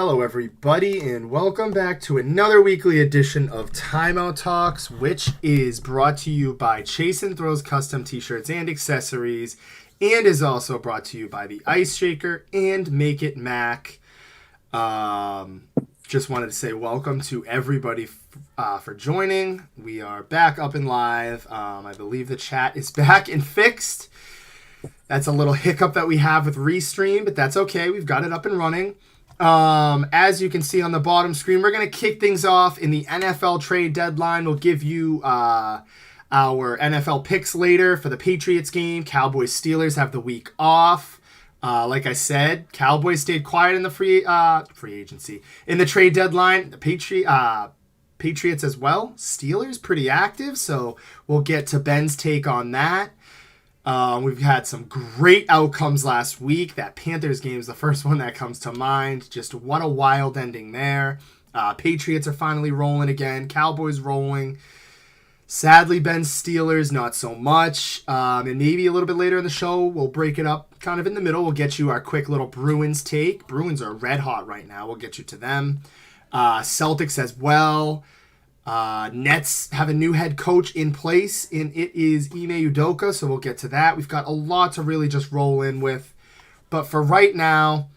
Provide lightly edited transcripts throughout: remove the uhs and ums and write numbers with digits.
Hello, everybody, and welcome back to another weekly edition of Timeout Talks, which is brought to you by Chase and Throws Custom T-shirts and accessories, and is also brought to you by the Ice Shaker and Make It Mac. Just wanted to say welcome to everybody for joining. We are back up and live. I believe the chat is back and fixed. That's a little hiccup that we have with Restream, but that's okay. We've got it up and running. As you can see on the bottom screen, we're going to kick things off in the NFL trade deadline. We'll give you our NFL picks later for the Patriots game. Cowboys Steelers have the week off. Like I said, Cowboys stayed quiet in the free agency. In the trade deadline, the Patriots as well. Steelers pretty active, so we'll get to Ben's take on that. We've had some great outcomes last week. That Panthers game is the first one that comes to mind. Just what a wild ending there. Patriots are finally rolling again. Cowboys rolling. Sadly, Ben's Steelers, not so much. And maybe a little bit later in the show, we'll break it up kind of in the middle. We'll get you our quick little Bruins take. Bruins are red hot right now. We'll get you to them. Celtics as well. Nets have a new head coach in place, and it is Ime Udoka, so we'll get to that. We've got a lot to really just roll in with. But for right now,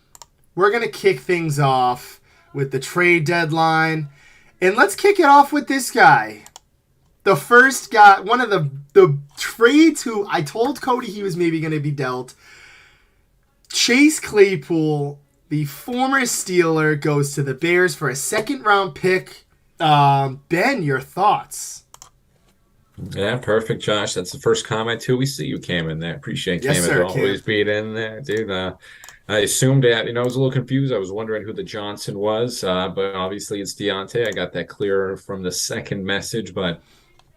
we're going to kick things off with the trade deadline. And let's kick it off with this guy. The first guy, one of the trades who I told Cody he was maybe going to be dealt. Chase Claypool, the former Steeler, goes to the Bears for a second-round pick. Ben, your thoughts? Yeah, perfect, Josh. That's the first comment too. We see you came in there. Appreciate Yes, Cam sir, as always being in there, dude. I assumed that, I was a little confused. I was wondering who the Johnson was, but obviously it's Deontay. I got that clear from the second message, but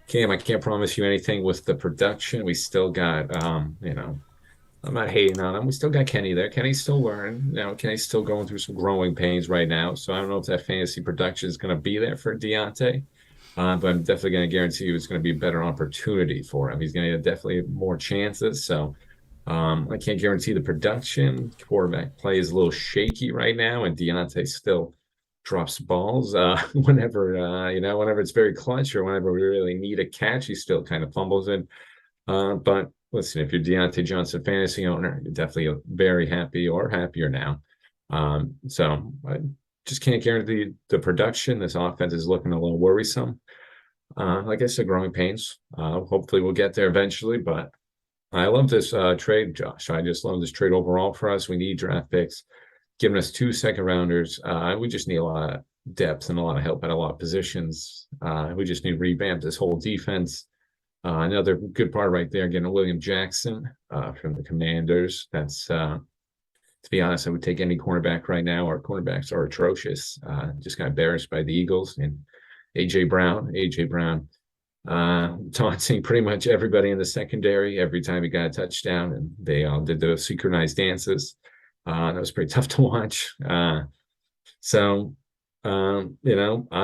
Cam, I can't promise you anything with the production. We still got, I'm not hating on him. We still got Kenny there. Kenny's still learning. Kenny's still going through some growing pains right now. So I don't know if that fantasy production is going to be there for Deontay. But I'm definitely going to guarantee you it's going to be a better opportunity for him. He's going to get definitely more chances. So I can't guarantee the production. Quarterback play is a little shaky right now, and Deontay still drops balls whenever it's very clutch or whenever we really need a catch. He still kind of fumbles it. But listen, if you're Deontay Johnson fantasy owner, you're definitely very happy or happier now. So I just can't guarantee the production. This offense is looking a little worrisome. Like I said, growing pains. Hopefully we'll get there eventually, but I love this trade, Josh. I just love this trade overall for us. We need draft picks, giving us 2 second-rounders. We just need a lot of depth and a lot of help at a lot of positions. We just need to revamp this whole defense. Another good part right there, getting William Jackson from the Commanders. That's, to be honest, I would take any cornerback right now. Our cornerbacks are atrocious. Just got embarrassed by the Eagles. And A.J. Brown, taunting pretty much everybody in the secondary every time he got a touchdown. And they all did those synchronized dances. That was pretty tough to watch. I'm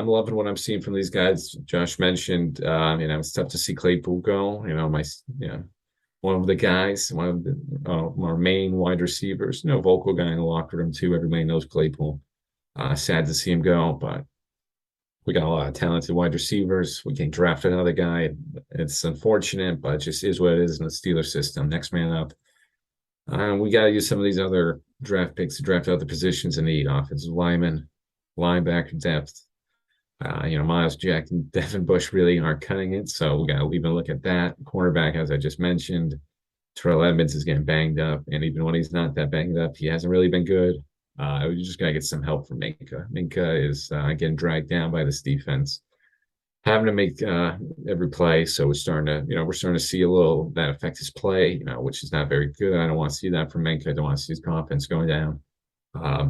loving what I'm seeing from these guys. Josh mentioned, it's tough to see Claypool go. One of the guys, one of our main wide receivers, vocal guy in the locker room too. Everybody knows Claypool. Sad to see him go, but we got a lot of talented wide receivers. We can draft another guy. It's unfortunate, but it just is what it is in the Steelers system. Next man up. We got to use some of these other draft picks to draft out the positions in need. Offensive lineman, linebacker depth. Miles Jack and Devin Bush really aren't cutting it, so we got to even look at that. Cornerback, as I just mentioned, Terrell Edmonds is getting banged up, and even when he's not that banged up, he hasn't really been good. We just got to get some help from Minka. Minka is getting dragged down by this defense, having to make every play. So we're starting to see a little that affect his play, which is not very good. I don't want to see that from Minka. I don't want to see his confidence going down.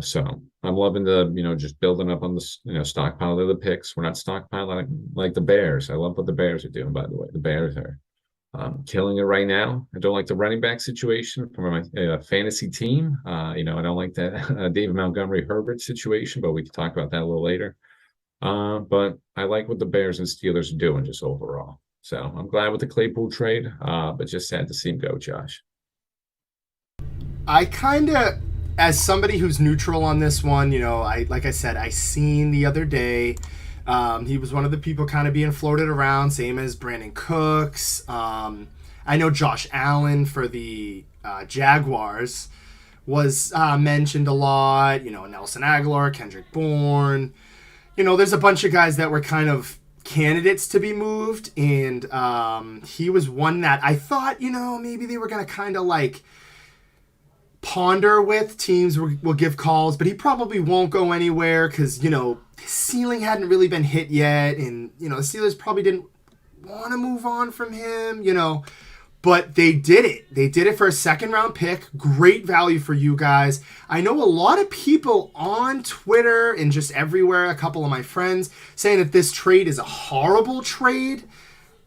So I'm loving the, just building up on the, stockpile of the picks. We're not stockpiling like the Bears. I love what the Bears are doing, by the way. The Bears are killing it right now. I don't like the running back situation for my fantasy team. I don't like that David Montgomery Herbert situation, but we can talk about that a little later. But I like what the Bears and Steelers are doing just overall. So I'm glad with the Claypool trade, but just sad to see him go, Josh. I kind of as somebody who's neutral on this one, like I said, I seen the other day. He was one of the people kind of being floated around, same as Brandon Cooks. I know Josh Allen for the Jaguars was mentioned a lot. Nelson Aguilar, Kendrick Bourne. There's a bunch of guys that were kind of candidates to be moved, and he was one that I thought, maybe they were going to kind of like ponder with. Teams will give calls, but he probably won't go anywhere because, his ceiling hadn't really been hit yet, and, the Steelers probably didn't want to move on from him, but they did it. They did it for a second-round pick. Great value for you guys. I know a lot of people on Twitter and just everywhere, a couple of my friends, saying that this trade is a horrible trade.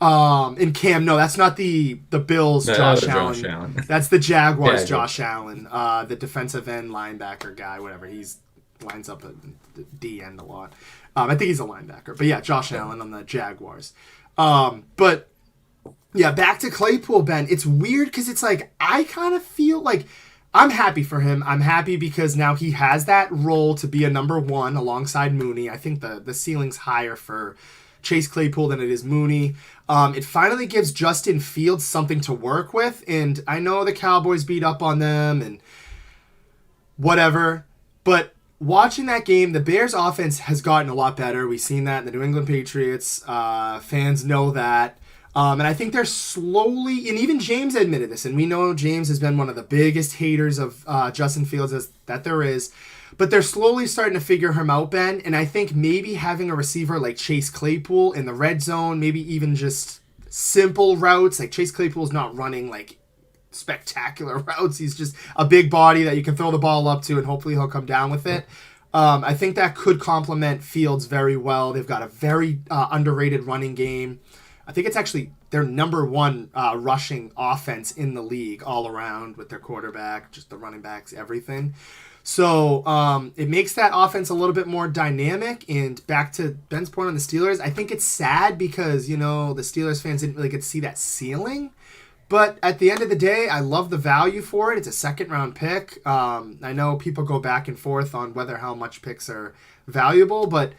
And Cam, no, that's not the Bills' Josh Allen. That's the Jaguars' Josh Allen, the defensive end linebacker guy, whatever. He's lines up at the D end a lot. I think he's a linebacker. But yeah, Josh Allen on the Jaguars. But yeah, back to Claypool, Ben. It's weird because it's like I kind of feel like I'm happy for him. I'm happy because now he has that role to be a number one alongside Mooney. I think the ceiling's higher for Chase Claypool than it is Mooney. It finally gives Justin Fields something to work with, and I know the Cowboys beat up on them and whatever, but watching that game, the Bears' offense has gotten a lot better. We've seen that in the New England Patriots. Fans know that. And I think they're slowly, and even James admitted this, and we know James has been one of the biggest haters of Justin Fields that there is, but they're slowly starting to figure him out, Ben, and I think maybe having a receiver like Chase Claypool in the red zone, maybe even just simple routes, like Chase Claypool's not running like spectacular routes, he's just a big body that you can throw the ball up to, and hopefully he'll come down with it. I think that could complement Fields very well. They've got a very underrated running game. I think it's actually their number one rushing offense in the league all around with their quarterback, just the running backs, everything. So it makes that offense a little bit more dynamic. And back to Ben's point on the Steelers, I think it's sad because, the Steelers fans didn't really get to see that ceiling. But at the end of the day, I love the value for it. It's a second-round pick. I know people go back and forth on whether how much picks are valuable, but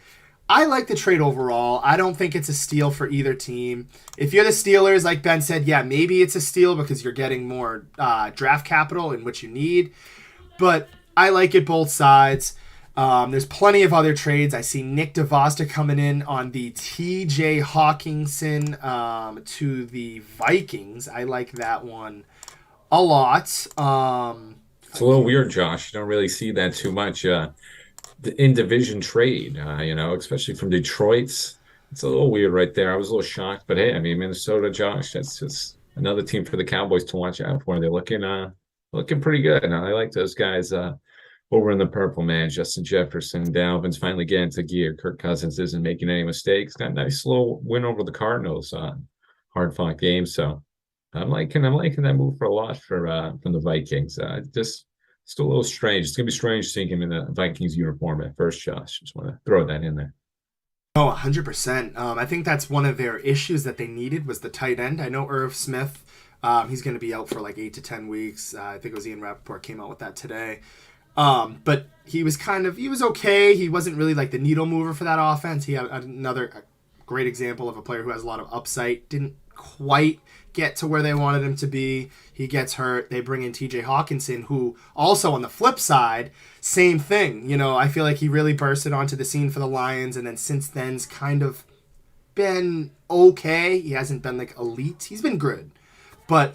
I like the trade overall. I don't think it's a steal for either team. If you're the Steelers, like Ben said, yeah, maybe it's a steal because you're getting more draft capital in which you need. But I like it both sides. There's plenty of other trades. I see Nick DeVosta coming in on the TJ Hawkinson to the Vikings. I like that one a lot. It's a little weird, Josh. You don't really see that too much. The in division trade, especially from Detroit's. It's a little weird right there. I was a little shocked, but hey, I mean, Minnesota, Josh, that's just another team for the Cowboys to watch out for. They're looking pretty good. And I like those guys over in the purple, man. Justin Jefferson, Dalvin's finally getting to gear. Kirk Cousins isn't making any mistakes. Got a nice slow win over the Cardinals. Hard fought game. So I'm liking that move for a lot from the Vikings. Just still a little strange. It's gonna be strange seeing him in the Vikings uniform at first, Josh. Just want to throw that in there. Oh, 100%. I think that's one of their issues that they needed was the tight end. I know Irv Smith, he's going to be out for like 8 to 10 weeks. I think it was Ian Rappaport came out with that today. But he was okay. He wasn't really like the needle mover for that offense. He had another great example of a player who has a lot of upside. Didn't quite get to where they wanted him to be. He gets hurt. They bring in TJ Hawkinson, who also on the flip side, same thing. I feel like he really bursted onto the scene for the Lions, and then since then's kind of been okay. He hasn't been like elite. He's been good. But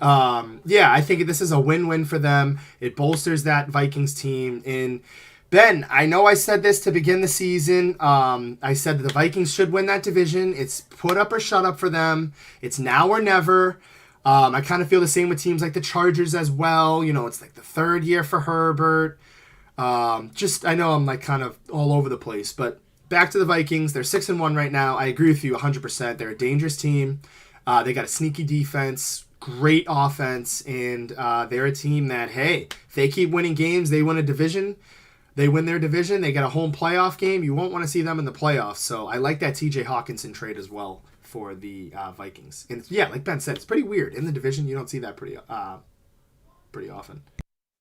yeah, I think this is a win-win for them. It bolsters that Vikings team. And Ben, I know I said this to begin the season. I said that the Vikings should win that division. It's put up or shut up for them. It's now or never. I kind of feel the same with teams like the Chargers as well. It's like the third year for Herbert. I know I'm like kind of all over the place. But back to the Vikings. They're 6-1 right now. I agree with you 100%. They're a dangerous team. They got a sneaky defense. Great offense, and they're a team that, hey, if they keep winning games, they win a division. They win their division. They get a home playoff game. You won't want to see them in the playoffs. So I like that TJ Hawkinson trade as well for the Vikings. And yeah, like Ben said, it's pretty weird. In the division, you don't see that pretty often.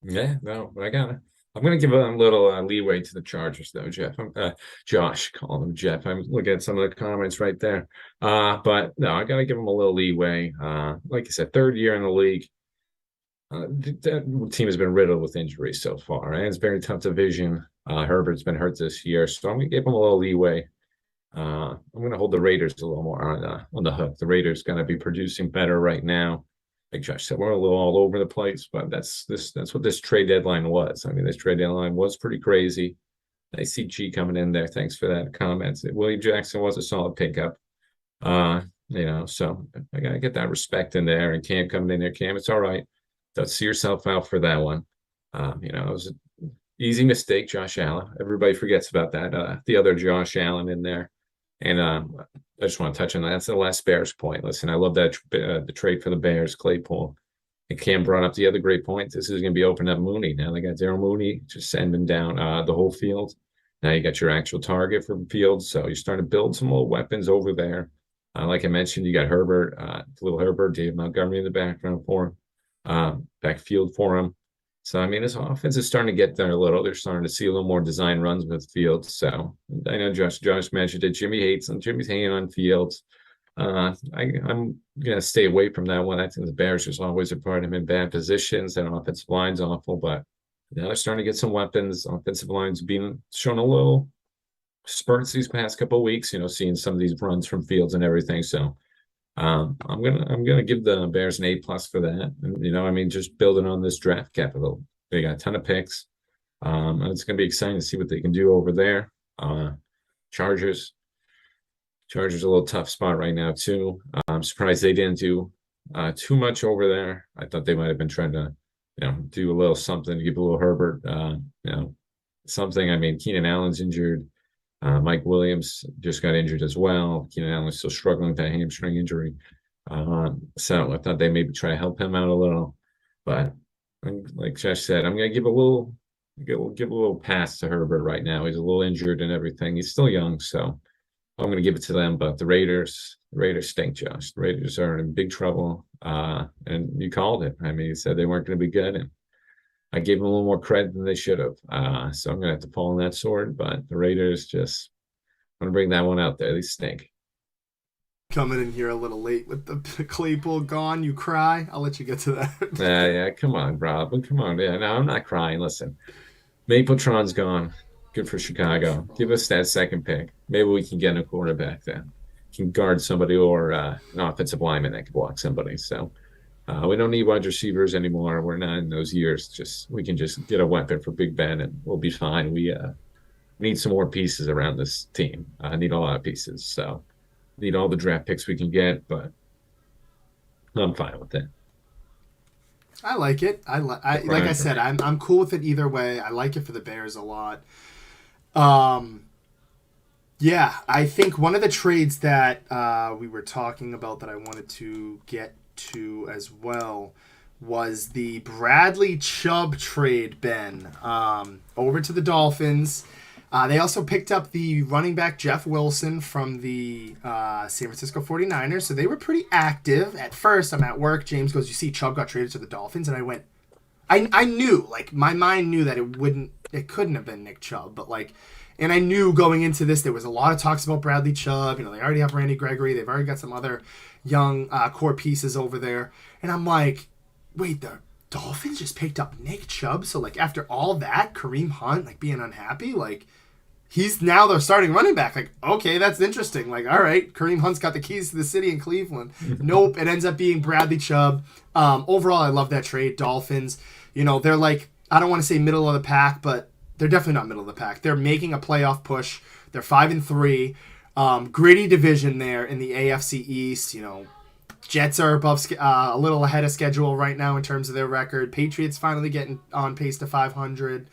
Yeah, no, but I got it. I'm going to give a little leeway to the Chargers, though, Jeff. Josh, call him Jeff. I'm looking at some of the comments right there. But no, I got to give him a little leeway. Like I said, third year in the league. That team has been riddled with injuries so far, right? It's a very tough division. Herbert's been hurt this year, so I'm going to give him a little leeway. I'm going to hold the Raiders a little more on the hook. The Raiders going to be producing better right now. Like Josh said, we're a little all over the place, but that's what this trade deadline was. I mean, this trade deadline was pretty crazy. I see G coming in there. Thanks for that comment. William Jackson was a solid pickup. So I gotta get that respect in there. And Cam coming in there, Cam, it's all right. Don't see yourself out for that one. It was an easy mistake, Josh Allen. Everybody forgets about that. The other Josh Allen in there. And I just want to touch on that. That's the last Bears point. Listen, I love that the trade for the Bears, Claypool. And Cam brought up the other great point. This is going to be opening up Mooney. Now they got Daryl Mooney just sending down the whole field. Now you got your actual target for Fields. So you're starting to build some little weapons over there. Like I mentioned, you got Herbert, little Herbert, Dave Montgomery in the background for him, backfield for him. So, I mean, this offense is starting to get there a little. They're starting to see a little more design runs with Fields. So, I know Josh mentioned it. Jimmy hates him. Jimmy's hanging on Fields. I'm going to stay away from that one. I think the Bears just always are putting him in bad positions. That offensive line's awful, but now they're starting to get some weapons. Offensive line's being shown a little spurts these past couple of weeks, seeing some of these runs from Fields and everything. So, I'm gonna give the Bears an A+ for that. And, just building on this draft capital. They got a ton of picks. And it's gonna be exciting to see what they can do over there. Chargers a little tough spot right now too. I'm surprised they didn't do too much over there. I thought they might have been trying to, do a little something to give a little Herbert, something. I mean, Keenan Allen's injured. Mike Williams just got injured as well. Keenan Allen's still struggling with that hamstring injury. So I thought they maybe try to help him out a little. But like Josh said, I'm going to give a little pass to Herbert right now. He's a little injured and everything. He's still young, so I'm going to give it to them. But the Raiders stink, Josh. The Raiders are in big trouble. And you called it. I mean, you said they weren't going to be good, and I gave them a little more credit than they should have. So I'm going to have to fall on that sword. But the Raiders just want to bring that one out there. They stink. Coming in here a little late with the Claypool gone. You cry. I'll let you get to that. Yeah. Come on, Rob. Come on. Yeah, no, I'm not crying. Listen, Mapletron's gone. Good for Chicago. Give us that second pick. Maybe we can get a quarterback that can guard somebody or an offensive lineman that can block somebody. So we don't need wide receivers anymore. We're not in those years. We can just get a weapon for Big Ben and we'll be fine. We need some more pieces around this team. I need a lot of pieces. So need all the draft picks we can get, but I'm fine with it. I like it. Like I said, I'm cool with it either way. I like it for the Bears a lot. Yeah, I think one of the trades that we were talking about that I wanted to get to as well was the Bradley Chubb trade, Ben, over to the Dolphins. They also picked up the running back Jeff Wilson from the San Francisco 49ers, so they were pretty active. At first, I'm at work. James goes, "You see Chubb got traded to the Dolphins?" And I went, I knew, like, my mind knew that it couldn't have been Nick Chubb, but like, and I knew going into this there was a lot of talks about Bradley Chubb. They already have Randy Gregory. They've already got some other young core pieces over there. And I'm like, wait, the Dolphins just picked up Nick Chubb? So, like, after all that, Kareem Hunt, like, being unhappy, like, he's now their starting running back. Like, okay, that's interesting. Like, all right, Kareem Hunt's got the keys to the city in Cleveland. Nope, it ends up being Bradley Chubb. Overall, I love that trade. Dolphins, they're like, I don't want to say middle of the pack, but they're definitely not middle of the pack. They're making a playoff push. They're 5-3. Gritty division there in the AFC East. Jets are above a little ahead of schedule right now in terms of their record. Patriots finally getting on pace to 500.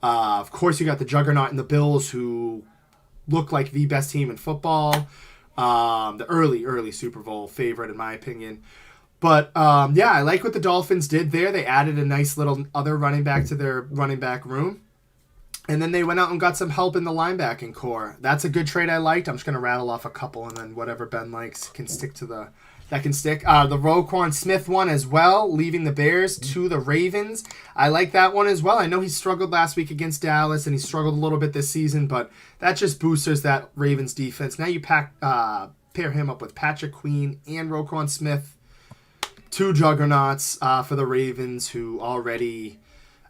Of course, you got the juggernaut in the Bills, who look like the best team in football. The early Super Bowl favorite, in my opinion. But, yeah, I like what the Dolphins did there. They added a nice little other running back to their running back room. And then they went out and got some help in the linebacking core. That's a good trade I liked. I'm just going to rattle off a couple, and then whatever Ben likes can stick to the that can stick. The Roquan Smith one as well, leaving the Bears to the Ravens. I like that one as well. I know he struggled last week against Dallas, and he struggled a little bit this season, but that just boosters that Ravens defense. Now you pair him up with Patrick Queen and Roquan Smith, two juggernauts for the Ravens, who already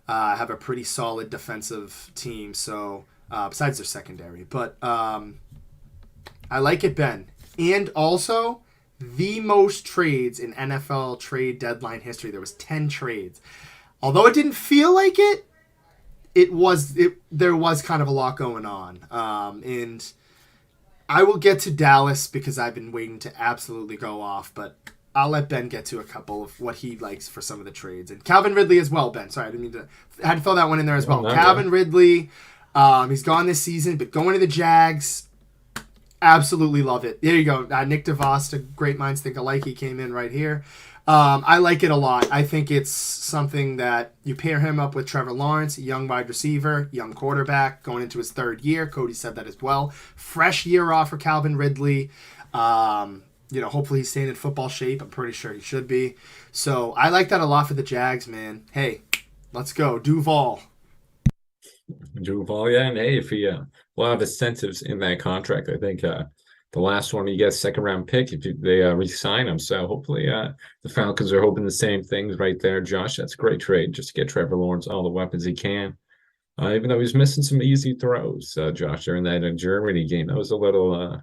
have a pretty solid defensive team. So besides their secondary, but I like it, Ben. And also, the most trades in NFL trade deadline history. There was 10 trades. Although it didn't feel like it, there was kind of a lot going on. And I will get to Dallas because I've been waiting to absolutely go off, but I'll let Ben get to a couple of what he likes for some of the trades. And Calvin Ridley as well, Ben. Sorry, I didn't mean to. I had to throw that one in there as well. Calvin Ridley, he's gone this season, but going to the Jags, absolutely love it. There you go. Nick DeVos, great minds think alike. He came in right here. I like it a lot. I think it's something that you pair him up with Trevor Lawrence, young wide receiver, young quarterback, going into his third year. Cody said that as well. Fresh year off for Calvin Ridley. Hopefully he's staying in football shape. I'm pretty sure he should be. So I like that a lot for the Jags, man. Hey, let's go. Duval, yeah. And hey, if he a lot of incentives in that contract, I think the last one he gets second round pick if they re-sign him. So hopefully the Falcons are hoping the same things right there, Josh. That's a great trade just to get Trevor Lawrence all the weapons he can. Even though he's missing some easy throws, Josh, during that Germany game, that was a little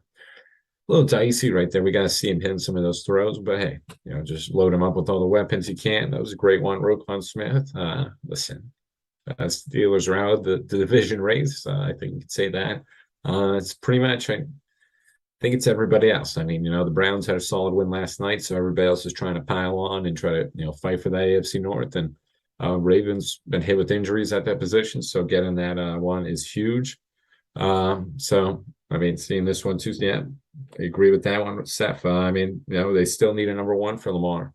dicey right there. We got to see him hitting some of those throws, but hey, just load him up with all the weapons he can. That was a great one, Roquan Smith. Listen, Steelers are out of the division race. I think you could say that. It's pretty much. I think it's everybody else. I mean, the Browns had a solid win last night, so everybody else is trying to pile on and try to fight for the AFC North. And Ravens been hit with injuries at that position, so getting that one is huge. So I mean, seeing this one too, yeah, I agree with that one with Seth. They still need a number one for Lamar.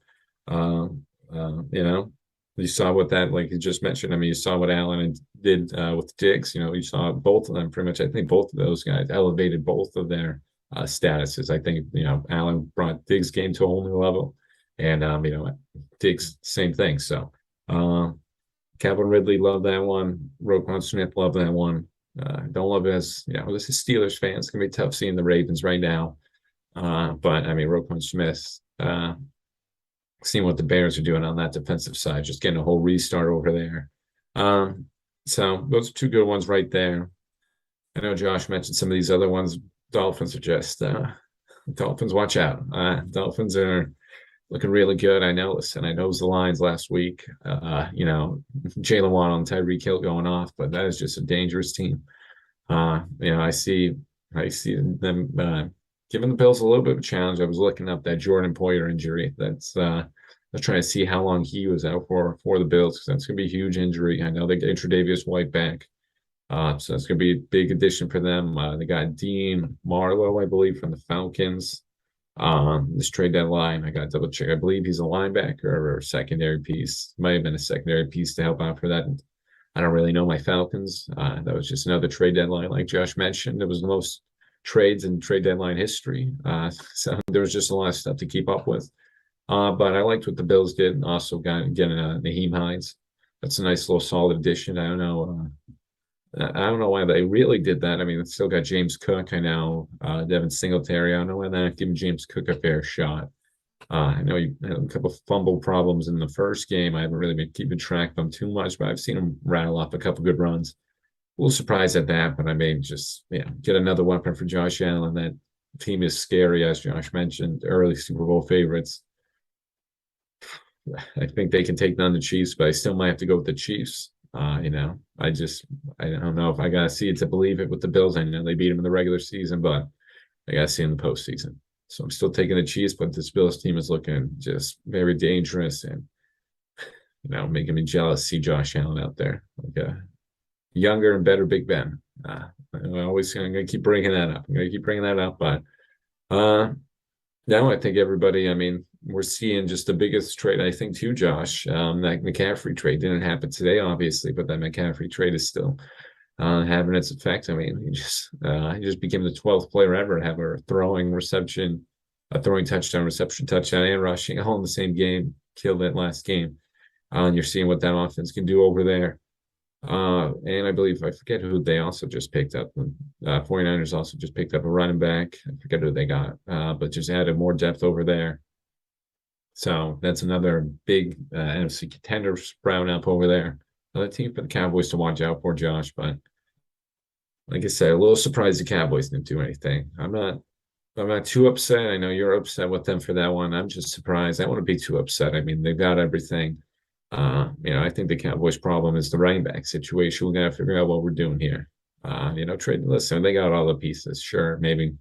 You saw what that, like you just mentioned. I mean, you saw what Allen did with Diggs. You saw both of them pretty much. I think both of those guys elevated both of their statuses. I think Allen brought Diggs' game to a whole new level, and Diggs same thing. So Calvin Ridley, love that one. Roquan Smith, love that one. Don't love it as this is Steelers fans. It's gonna be tough seeing the Ravens right now. But I mean, Roquan Smith, seeing what the Bears are doing on that defensive side, just getting a whole restart over there. So those are two good ones right there. I know Josh mentioned some of these other ones. Dolphins are just Dolphins. Watch out. Dolphins are looking really good. I know. Listen, I know it was the Lions last week. Jalen Waddle and Tyreek Hill going off, but that is just a dangerous team. I see them giving the Bills a little bit of a challenge. I was looking up that Jordan Poyer injury. That's I was trying to see how long he was out for the Bills, because that's going to be a huge injury. I know they get Tre'Davious White back. So that's going to be a big addition for them. They got Dean Marlowe, I believe, from the Falcons. This trade deadline, I got to double check. I believe he's a linebacker or a secondary piece. Might have been a secondary piece to help out for that. I don't really know my Falcons. That was just another trade deadline, like Josh mentioned. It was the most trades in trade deadline history. So there was just a lot of stuff to keep up with. But I liked what the Bills did. Also getting Naheem Hines. That's a nice little solid addition. I don't know why they really did that. I mean, it's still got James Cook. I know Devin Singletary. I don't know why they're not giving James Cook a fair shot. I know he had a couple of fumble problems in the first game. I haven't really been keeping track of them too much, but I've seen him rattle off a couple good runs. A little surprised at that, but I may just get another weapon for Josh Allen. That team is scary, as Josh mentioned, early Super Bowl favorites. I think they can take down the Chiefs, but I still might have to go with the Chiefs. I don't know if I got to see it to believe it with the Bills. I know they beat them in the regular season, but I got to see in the postseason. So I'm still taking the Chiefs, but this Bills team is looking just very dangerous and, making me jealous to see Josh Allen out there. Like a younger and better Big Ben. I'm going to keep bringing that up. But no, I think everybody, we're seeing just the biggest trade, I think, too, Josh. That McCaffrey trade didn't happen today, obviously, but that McCaffrey trade is still having its effect. He just became the 12th player ever to have a throwing reception a throwing touchdown, reception touchdown, and rushing all in the same game. Killed it last game. And you're seeing what that offense can do over there. And I believe, I forget who they also just picked up. 49ers also just picked up a running back. I forget who they got, but just added more depth over there. So that's another big NFC contender sprouting up over there. Another team for the Cowboys to watch out for, Josh. But like I said, a little surprised the Cowboys didn't do anything. I'm not too upset. I know you're upset with them for that one. I'm just surprised. I don't want to be too upset. I mean, they've got everything. I think the Cowboys' problem is the running back situation. We got to figure out what we're doing here. Listen, they got all the pieces. Sure, maybe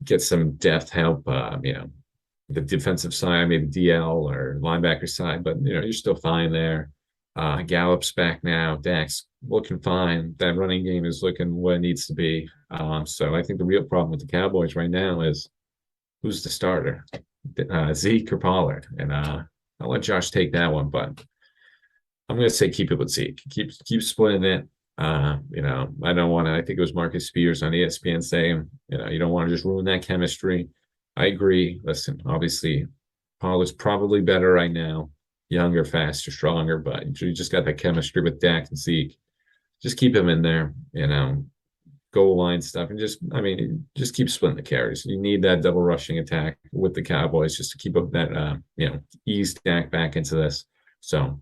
get some depth help. The defensive side, maybe DL or linebacker side, but you're still fine there. Gallup's back now. Dak's looking fine. That running game is looking what it needs to be. So I think the real problem with the Cowboys right now is who's the starter, Zeke or Pollard, and I'll let Josh take that one, but I'm going to say keep it with Zeke. Keep splitting it. I don't want to. I think it was Marcus Spears on ESPN saying, you don't want to just ruin that chemistry. I agree. Listen, obviously, Pollard's probably better right now, younger, faster, stronger, but you just got that chemistry with Dak and Zeke. Just keep him in there, goal line stuff, and just keep splitting the carries. You need that double rushing attack with the Cowboys just to keep up that, ease Dak back into this. So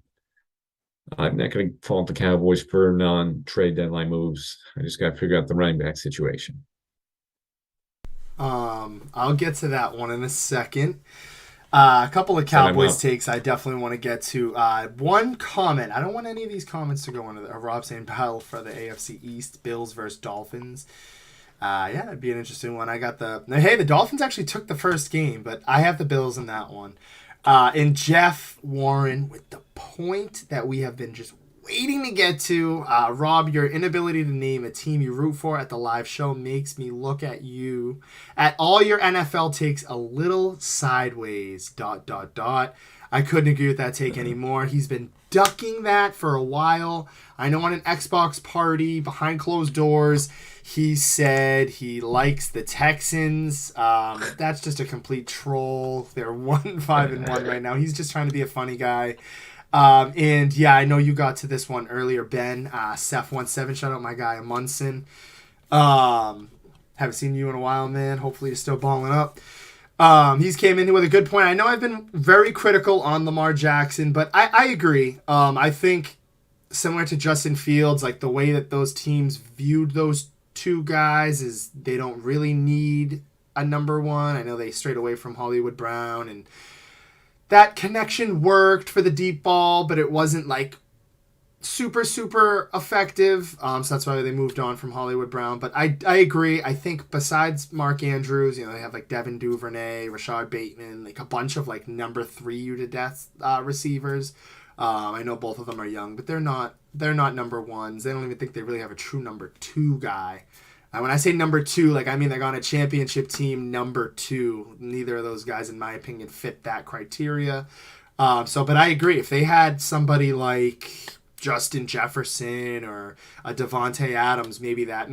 I'm not going to fault the Cowboys for non-trade deadline moves. I just got to figure out the running back situation. I'll get to that one in a second. A couple of Cowboys takes I definitely want to get to. One comment. I don't want any of these comments to go into Rob saying battle for the AFC East, Bills versus Dolphins. That'd be an interesting one. I got the Dolphins actually took the first game, but I have the Bills in that one. And Jeff Warren with the point that we have been just waiting to get to. Rob, your inability to name a team you root for at the live show makes me look at you, at all your NFL takes, a little sideways, ... I couldn't agree with that take anymore. He's been ducking that for a while. I know on an Xbox party behind closed doors, he said he likes the Texans. That's just a complete troll. They're 1-5-1 right now. He's just trying to be a funny guy. I know you got to this one earlier, Ben. Seth17, shout out my guy Munson. Haven't seen you in a while, man. Hopefully you're still balling up. He's came in with a good point. I know I've been very critical on Lamar Jackson, but I agree. I think similar to Justin Fields, like the way that those teams viewed those two guys is they don't really need a number one. I know they strayed away from Hollywood Brown, and that connection worked for the deep ball, but it wasn't like super, super effective. So that's why they moved on from Hollywood Brown. But I agree. I think besides Mark Andrews, they have like Devin Duvernay, Rashad Bateman, like a bunch of like number 3 you to death receivers. I know both of them are young, but they're not number ones. They don't even think they really have a true number 2 guy. When I say number 2, like I mean like on a championship team, number 2. Neither of those guys, in my opinion, fit that criteria. But I agree. If they had somebody like Justin Jefferson or a Devontae Adams, maybe that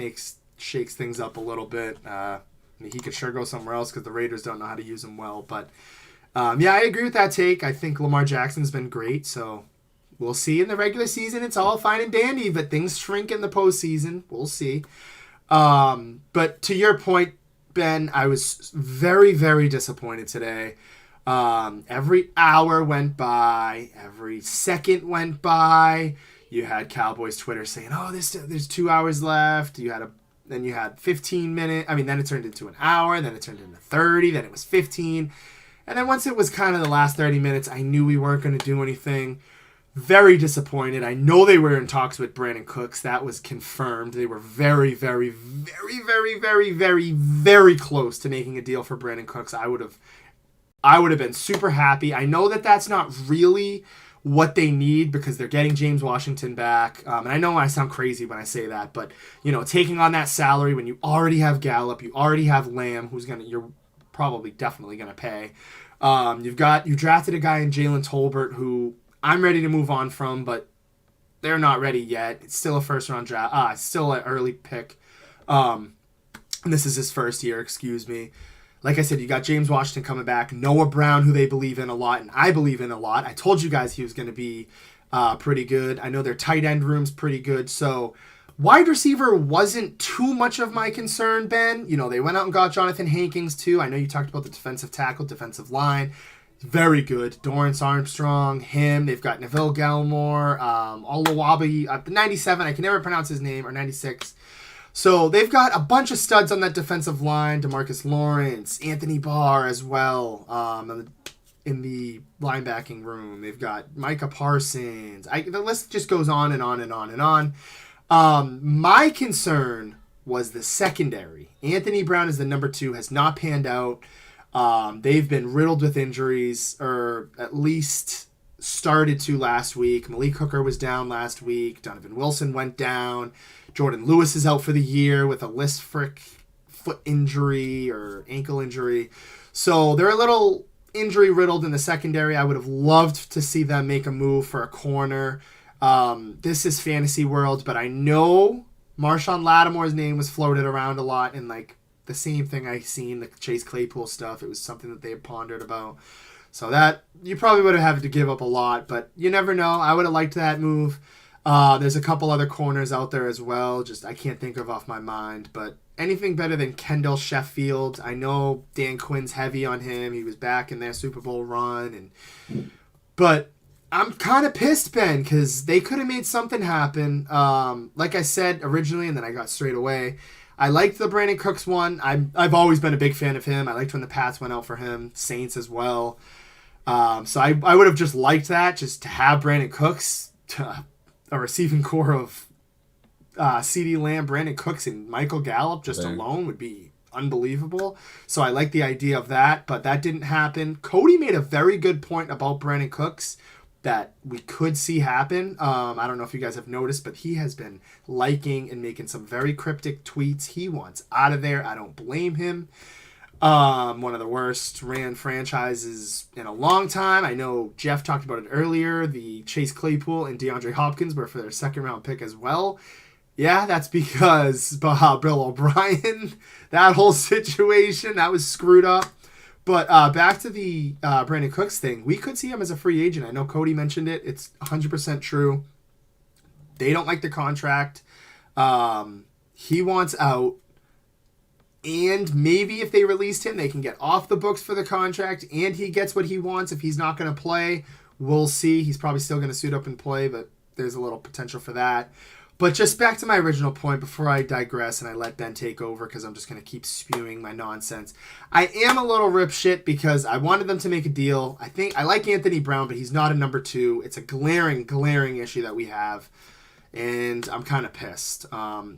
shakes things up a little bit. He could sure go somewhere else because the Raiders don't know how to use him well. But I agree with that take. I think Lamar Jackson's been great, so we'll see in the regular season. It's all fine and dandy, but things shrink in the postseason. We'll see. But to your point, Ben, I was very, very disappointed today. Every hour went by, every second went by. You had Cowboys Twitter saying, "Oh, there's 2 hours left." Then you had 15 minutes. I mean, then it turned into an hour. Then it turned into 30. Then it was 15. And then once it was kind of the last 30 minutes, I knew we weren't going to do anything. Very disappointed. I know they were in talks with Brandon Cooks. That was confirmed. They were very, very, very, very, very, very, very close to making a deal for Brandon Cooks. I would have been super happy. I know that that's not really what they need because they're getting James Washington back. And I know I sound crazy when I say that, but taking on that salary when you already have Gallup, you already have Lamb, you're probably definitely gonna pay. You drafted a guy in Jalen Tolbert who I'm ready to move on from, but they're not ready yet. It's still a first-round draft. It's still an early pick. And this is his first year, excuse me. Like I said, you got James Washington coming back, Noah Brown, who they believe in a lot, and I believe in a lot. I told you guys he was going to be pretty good. I know their tight end room's pretty good. So wide receiver wasn't too much of my concern, Ben. You know, they went out and got Jonathan Hankins, too. I know you talked about the defensive tackle, defensive line. Very good. Dorrance Armstrong, him. They've got Neville Gallimore, Olawabi, 97. I can never pronounce his name, or 96. So they've got a bunch of studs on that defensive line. DeMarcus Lawrence, Anthony Barr as well. In the linebacking room, they've got Micah Parsons. The list just goes on and on and on and on. My concern was the secondary. Anthony Brown is the number 2, has not panned out. They've been riddled with injuries, or at least started to last week. Malik Hooker was down last week. Donovan Wilson went down. Jordan Lewis is out for the year with a Lisfranc foot injury or ankle injury. So they're a little injury riddled in the secondary. I would have loved to see them make a move for a corner. This is fantasy world, but I know Marshawn Lattimore's name was floated around a lot, and like the same thing I seen the Chase Claypool stuff. It was something that they had pondered about. So that you probably would have had to give up a lot, but you never know. I would have liked that move. There's a couple other corners out there as well. Just I can't think of off my mind, but anything better than Kendall Sheffield. I know Dan Quinn's heavy on him. He was back in their Super Bowl run, but I'm kind of pissed, Ben, because they could have made something happen. Like I said originally, and then I got straight away. I liked the Brandon Cooks one. I've always been a big fan of him. I liked when the Pats went out for him, Saints as well. So I would have just liked that, just to have Brandon Cooks, a receiving core of CeeDee Lamb, Brandon Cooks, and Michael Gallup just alone would be unbelievable. So I like the idea of that, but that didn't happen. Cody made a very good point about Brandon Cooks that we could see happen. I don't know if you guys have noticed, but he has been liking and making some very cryptic tweets. He wants out of there. I don't blame him. One of the worst ran franchises in a long time. I know Jeff talked about it earlier. The Chase Claypool and DeAndre Hopkins were for their second round pick as well. Yeah, that's because Bill O'Brien, that whole situation, that was screwed up. But back to the Brandon Cooks thing, we could see him as a free agent. I know Cody mentioned it. It's 100% true. They don't like the contract. He wants out. And maybe if they released him, they can get off the books for the contract, and he gets what he wants if he's not going to play. We'll see. He's probably still going to suit up and play, but there's a little potential for that. But just back to my original point before I digress and I let Ben take over because I'm just going to keep spewing my nonsense. I am a little rip shit because I wanted them to make a deal. I think I like Anthony Brown, but he's not a number 2. It's a glaring issue that we have. And I'm kind of pissed.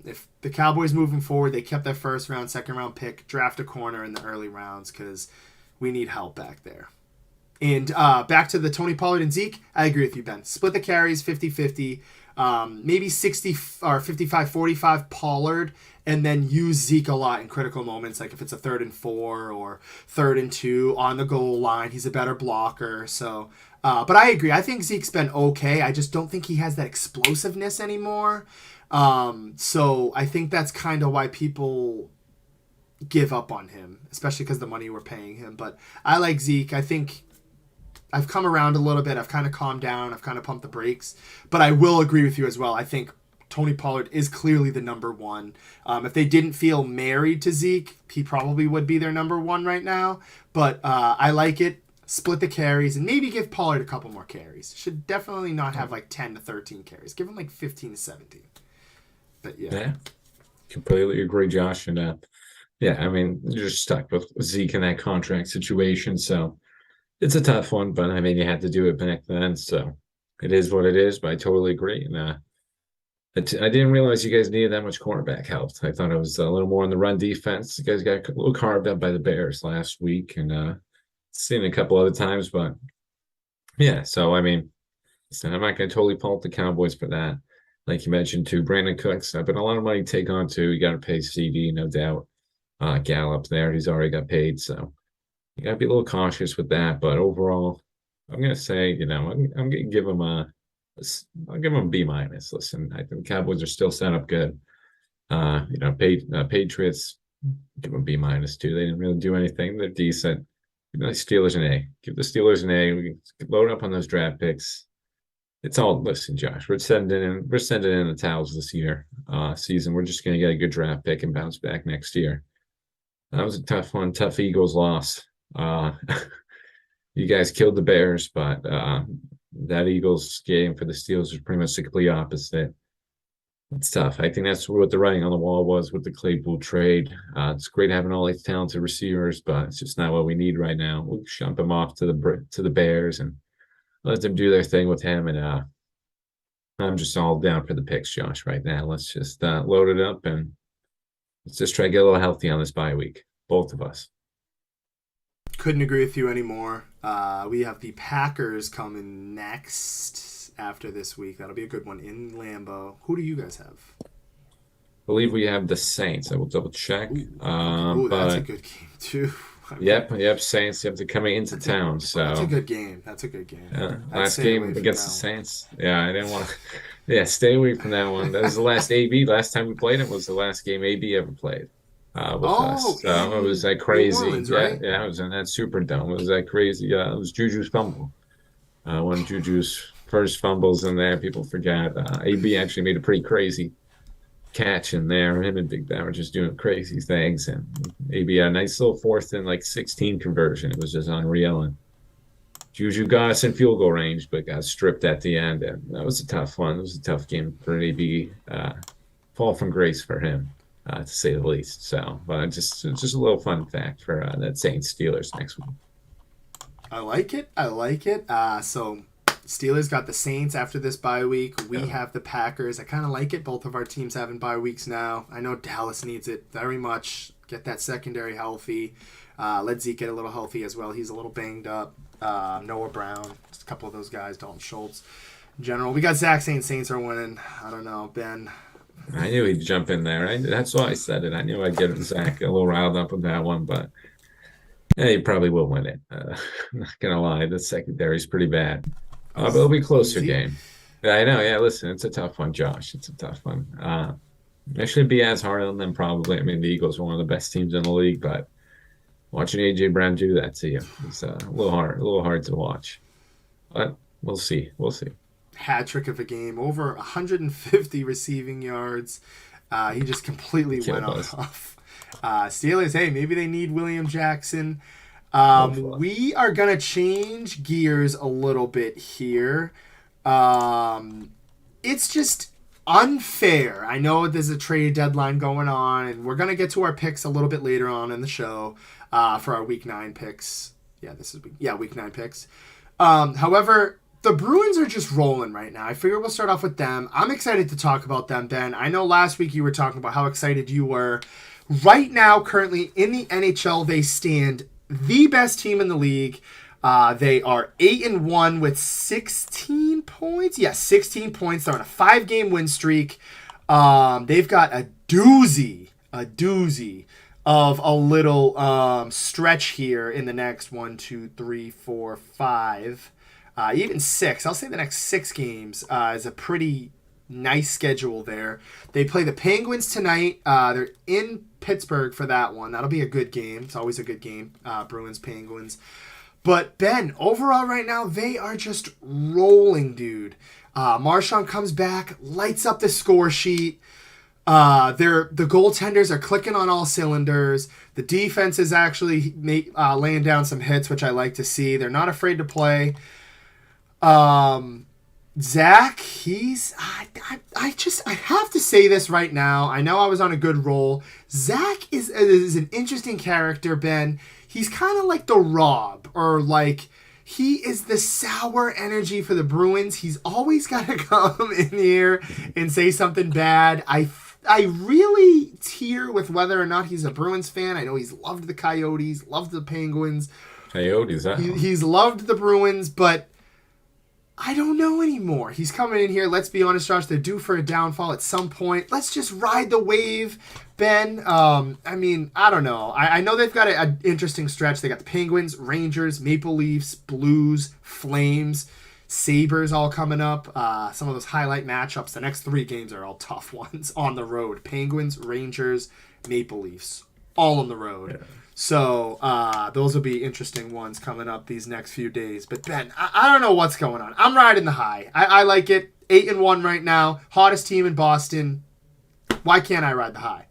If the Cowboys moving forward, they kept their first round, second round pick, draft a corner in the early rounds because we need help back there. And back to the Tony Pollard and Zeke, I agree with you, Ben. Split the carries 50-50, maybe 60 or 55-45 Pollard, and then use Zeke a lot in critical moments, like if it's a 3rd and 4 or 3rd and 2 on the goal line. He's a better blocker, so... but I agree. I think Zeke's been okay. I just don't think he has that explosiveness anymore. So I think that's kind of why people give up on him, especially because the money we're paying him. But I like Zeke. I think I've come around a little bit. I've kind of calmed down. I've kind of pumped the brakes. But I will agree with you as well. I think Tony Pollard is clearly the number 1. If they didn't feel married to Zeke, he probably would be their number 1 right now. But I like it. Split the carries and maybe give Pollard a couple more carries. Should definitely not have like 10 to 13 carries. Give him like 15 to 17. But yeah. Completely agree, Josh. And yeah, I mean, you're just stuck with Zeke in that contract situation. So it's a tough one, but I mean, you had to do it back then. So it is what it is, but I totally agree. And I didn't realize you guys needed that much cornerback help. I thought it was a little more on the run defense. You guys got a little carved up by the Bears last week, and seen it a couple other times, but yeah. So I mean, listen, I'm not going to totally fault the Cowboys for that. Like you mentioned, too, Brandon Cooks. But a lot of money to take on too. You got to pay CD, no doubt. Gallup there, he's already got paid, so you got to be a little cautious with that. But overall, I'm going to say, I'm going to give him I'll give him a B-. Listen, I think the Cowboys are still set up good. Patriots Give them B minus too. They didn't really do anything. They're decent. Give the Steelers an A. Give the Steelers an A. We can load up on those draft picks. It's all listen, Josh. We're sending in the towels this season. We're just gonna get a good draft pick and bounce back next year. That was a tough one, tough Eagles loss. Uh, you guys killed the Bears, but that Eagles game for the Steelers was pretty much the complete opposite. It's tough. I think that's what the writing on the wall was with the Claypool trade. It's great having all these talented receivers, but it's just not what we need right now. We'll jump him off to the Bears and let them do their thing with him. And I'm just all down for the picks, Josh, right now. Let's just load it up and let's just try to get a little healthy on this bye week, both of us. Couldn't agree with you anymore. We have the Packers coming next after this week. That'll be a good one in Lambeau. Who do you guys have? I believe we have the Saints. I will double check. Ooh, that's a good game too. Yep, Saints. Yep, they're coming into town. So that's a good game. Last game against the Saints. Yeah, I didn't want to. Yeah, stay away from that one. That was the last AB. Last time we played it was the last game AB ever played with us. So it was like crazy. Orleans, right? Yeah, it was in that Superdome. It was like crazy. It was Juju's fumble. One of Juju's first fumbles in there. People forgot. AB actually made a pretty crazy catch in there. Him and Big Ben were just doing crazy things, and maybe a nice little 4th and 16 conversion. It was just unreal, and Juju got us in field goal range, but got stripped at the end, and that was a tough one. It was a tough game for AB. Fall from grace for him, to say the least. So, but just a little fun fact for that Saints Steelers next week. I like it. So Steelers got the Saints after this bye week. We have the Packers. I kind of like it. Both of our teams having bye weeks now. I know Dallas needs it very much. Get that secondary healthy. Let Zeke get a little healthy as well. He's a little banged up. Noah Brown. Just a couple of those guys. Dalton Schultz. In general, we got Zach saying Saints are winning. I don't know, Ben. I knew he'd jump in there. That's why I said it. I knew I'd get Zach a little riled up with that one, but yeah, he probably will win it. I'm not going to lie. The secondary is pretty bad. But it'll be a closer game. Yeah, I know. Yeah, listen, it's a tough one, Josh. It's a tough one. It shouldn't be as hard on them, probably. I mean, the Eagles are one of the best teams in the league, but watching A.J. Brown do that to you is a little hard to watch. But we'll see. Hat trick of a game. Over 150 receiving yards. He just completely went off. Steelers, hey, maybe they need William Jackson. We are going to change gears a little bit here. It's just unfair. I know there's a trade deadline going on, and we're going to get to our picks a little bit later on in the show for our Week 9 picks. Week 9 picks. However, the Bruins are just rolling right now. I figure we'll start off with them. I'm excited to talk about them, Ben. I know last week you were talking about how excited you were. Right now, currently in the NHL, they stand the best team in the league. They are 8-1 with 16 points. 16 points. They're on a 5-game win streak. They've got a doozy of a little stretch here in the next 1, 2, 3, 4, 5, even 6. I'll say the next 6 games is a pretty nice schedule there. They play the Penguins tonight. They're in Pittsburgh for that one. That'll be a good game. It's always a good game. Bruins, Penguins. But Ben, overall right now, they are just rolling, dude. Marchand comes back, lights up the score sheet. The goaltenders are clicking on all cylinders. The defense is actually laying down some hits, which I like to see. They're not afraid to play. Zach, I have to say this right now. I know I was on a good roll. Zach is an interesting character, Ben. He's kind of like the Rob, or like he is the sour energy for the Bruins. He's always got to come in here and say something bad. I really tear with whether or not he's a Bruins fan. I know he's loved the Coyotes, loved the Penguins. Coyotes, he's loved the Bruins, but I don't know anymore. He's coming in here. Let's be honest, Josh. They're due for a downfall at some point. Let's just ride the wave, Ben. I don't know. I know they've got an interesting stretch. They got the Penguins, Rangers, Maple Leafs, Blues, Flames, Sabres all coming up. Some of those highlight matchups. The next 3 games are all tough ones on the road. Penguins, Rangers, Maple Leafs. all on the road. Yeah. So those will be interesting ones coming up these next few days. But Ben, I don't know what's going on. I'm riding the high. I like it. 8-1 right now. Hottest team in Boston. Why can't I ride the high?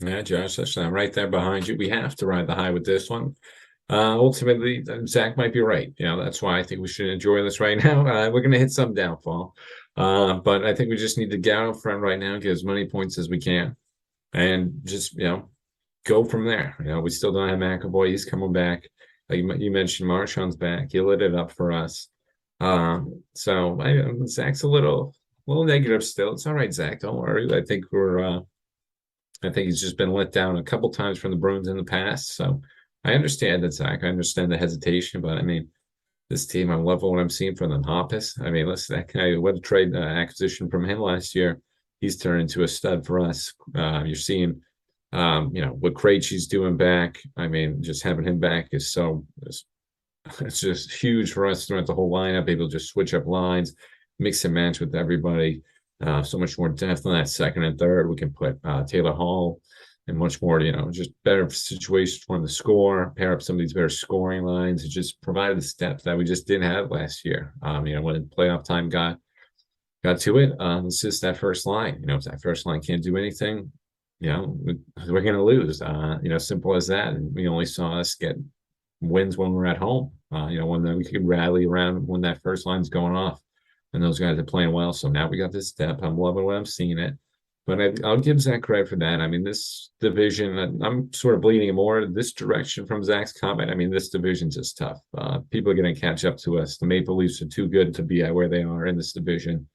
Yeah, Josh, I'm right there behind you. We have to ride the high with this one. Ultimately, Zach might be right. That's why I think we should enjoy this right now. We're going to hit some downfall. But I think we just need to get out front right now, get as many points as we can, and just, go from there. We still don't have McAvoy. He's coming back. Like you mentioned, Marshawn's back. He lit it up for us. So Zach's a little negative still. It's all right, Zach. Don't worry. I think he's just been let down a couple times from the Bruins in the past. So I understand that, Zach. I understand the hesitation, but I mean, this team, I love what I'm seeing from them. Hoppus. I mean, listen, that guy, what a trade acquisition from him last year. He's turned into a stud for us. You're seeing, what Krejci's doing back. I mean, just having him back is it's just huge for us throughout the whole lineup. Able to just switch up lines, mix and match with everybody. So much more depth on that second and third. We can put Taylor Hall and much more, just better situations for him to score, pair up some of these better scoring lines. It just provided the depth that we just didn't have last year. When playoff time got to it, it's just that first line. If that first line can't do anything, we're going to lose. Simple as that. And we only saw us get wins when we're at home. When we could rally around when that first line's going off. And those guys are playing well. So now we got this depth. I'm loving what I'm seeing it. But I'll give Zach credit for that. I mean, this division, I'm sort of bleeding more this direction from Zach's comment. I mean, this division's just tough. People are going to catch up to us. The Maple Leafs are too good to be at where they are in this division.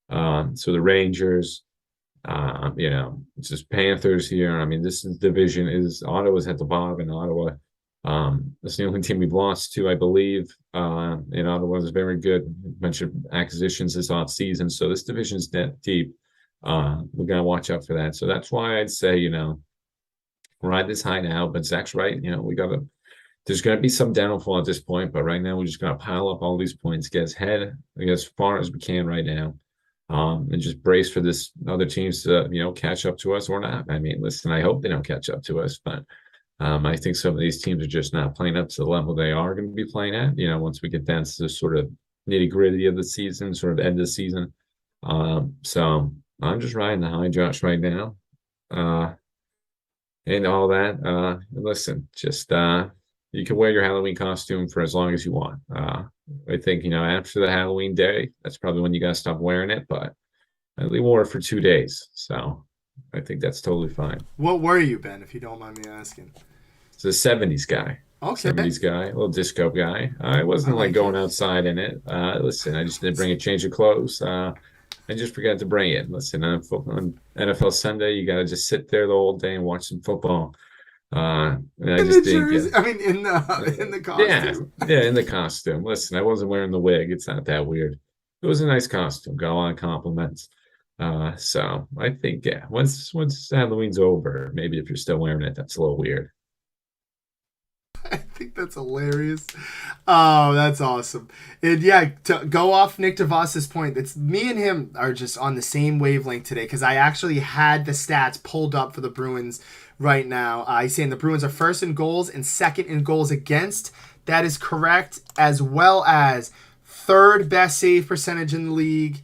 So the Rangers, it's just Panthers here. I mean, division is Ottawa's at the bottom, and Ottawa, that's the only team we've lost to, I believe. And Ottawa is very good. A bunch of acquisitions this off season. So this division's deep. We're gonna watch out for that. So that's why I'd say, ride this high now. But Zach's right. There's gonna be some downfall at this point, but right now we're just gonna pile up all these points, get as far as we can right now. And just brace for this other teams to, catch up to us or not. I mean, listen, I hope they don't catch up to us, but I think some of these teams are just not playing up to the level they are going to be playing at, once we get down to the sort of nitty gritty of the season, sort of end of the season. So I'm just riding the high, Josh, right now. And all that. Listen, just you can wear your Halloween costume for as long as you want. I think, after the Halloween day, that's probably when you got to stop wearing it. But I only wore it for 2 days. So I think that's totally fine. What were you, Ben, if you don't mind me asking? It's a 70s guy. Okay. 70s guy, a little disco guy. I wasn't like going outside in it. Listen, I just didn't bring a change of clothes. I just forgot to bring it. Listen, on NFL Sunday, you got to just sit there the whole day and watch some football. And I just didn't get. I mean, in the costume. Yeah, in the costume. Listen, I wasn't wearing the wig. It's not that weird. It was a nice costume. Got a lot of compliments. So I think, once Halloween's over, maybe if you're still wearing it, that's a little weird. I think that's hilarious. Oh, that's awesome. And yeah, to go off Nick DeVos's point, it's me and him are just on the same wavelength today, because I actually had the stats pulled up for the Bruins right now. He's saying the Bruins are first in goals and second in goals against. That is correct, as well as third best save percentage in the league,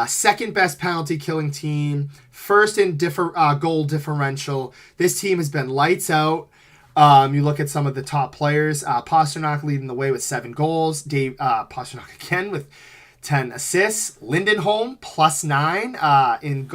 second best penalty killing team, first in goal differential. This team has been lights out. You look at some of the top players. Pastrnak leading the way with 7 goals. Dave Pastrnak again with 10 assists. Lindenholm +9 in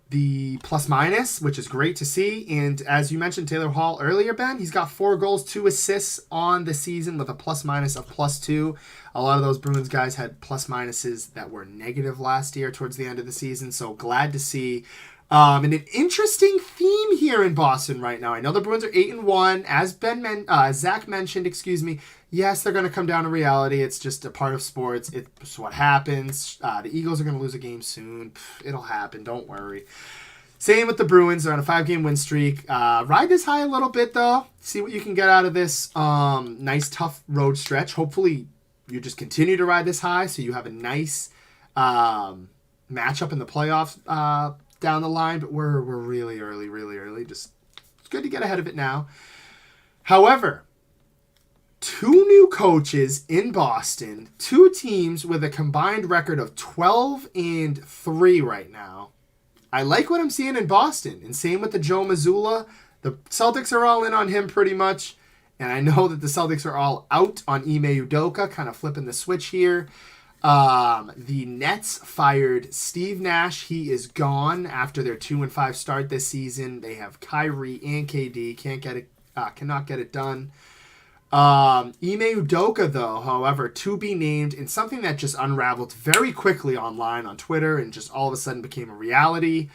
the plus minus, which is great to see. And as you mentioned, Taylor Hall earlier, Ben, he's got 4 goals, 2 assists on the season with a plus minus of +2. A lot of those Bruins guys had plus minuses that were negative last year towards the end of the season. So glad to see. And an interesting theme here in Boston right now. I know the Bruins are 8-1, as Zach mentioned. Yes, they're going to come down to reality. It's just a part of sports. It's what happens. The Eagles are going to lose a game soon. It'll happen. Don't worry. Same with the Bruins. They're on a 5-game win streak. Ride this high a little bit, though. See what you can get out of this nice, tough road stretch. Hopefully, you just continue to ride this high so you have a nice matchup in the playoffs down the line, but we're really early. Just it's good to get ahead of it now. However, 2 new coaches in Boston, 2 teams with a combined record of 12-3 right now. I like what I'm seeing in Boston, and same with the Joe Mazzulla. The Celtics are all in on him pretty much, and I know that the Celtics are all out on Ime Udoka, kind of flipping the switch here. The Nets fired Steve Nash. He is gone after their 2-5 start this season. They have Kyrie and KD. Cannot get it done. Ime Udoka, though, however, to be named in something that just unraveled very quickly online on Twitter and just all of a sudden became a reality.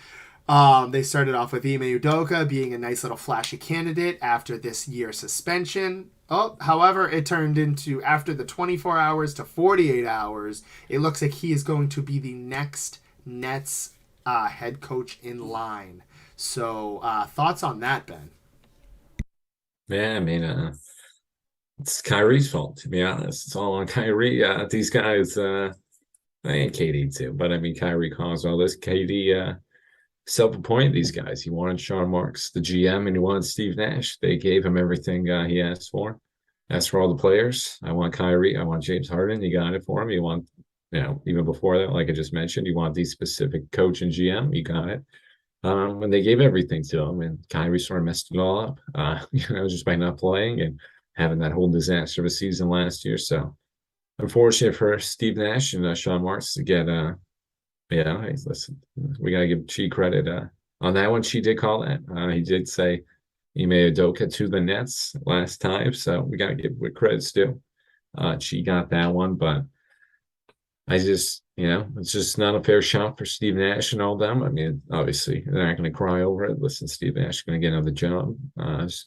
They started off with Ime Udoka being a nice little flashy candidate after this year's suspension. However, it turned into, after the 24 hours to 48 hours, it looks like he is going to be the next Nets head coach in line. So, thoughts on that, Ben? Yeah, I mean, it's Kyrie's fault, to be honest. It's all on Kyrie. These guys, and KD too, but I mean, Kyrie caused all this. KD self-appointed these guys. He wanted Sean Marks, the GM, and he wanted Steve Nash. They gave him everything he asked for. Asked for all the players. I want Kyrie. I want James Harden. You got it for him. You want, even before that, like I just mentioned, you want these specific coach and GM. You got it. And they gave everything to him, and Kyrie sort of messed it all up, just by not playing and having that whole disaster of a season last year. So unfortunate for Steve Nash and Sean Marks to get, hey, listen, we got to give Chi credit on that one. Chi did call that. He did say Ime Udoka to the Nets last time, so we got to give what credit's due. Chi got that one, but I just, it's just not a fair shot for Steve Nash and all them. I mean, obviously, they're not going to cry over it. Listen, Steve Nash is going to get another job,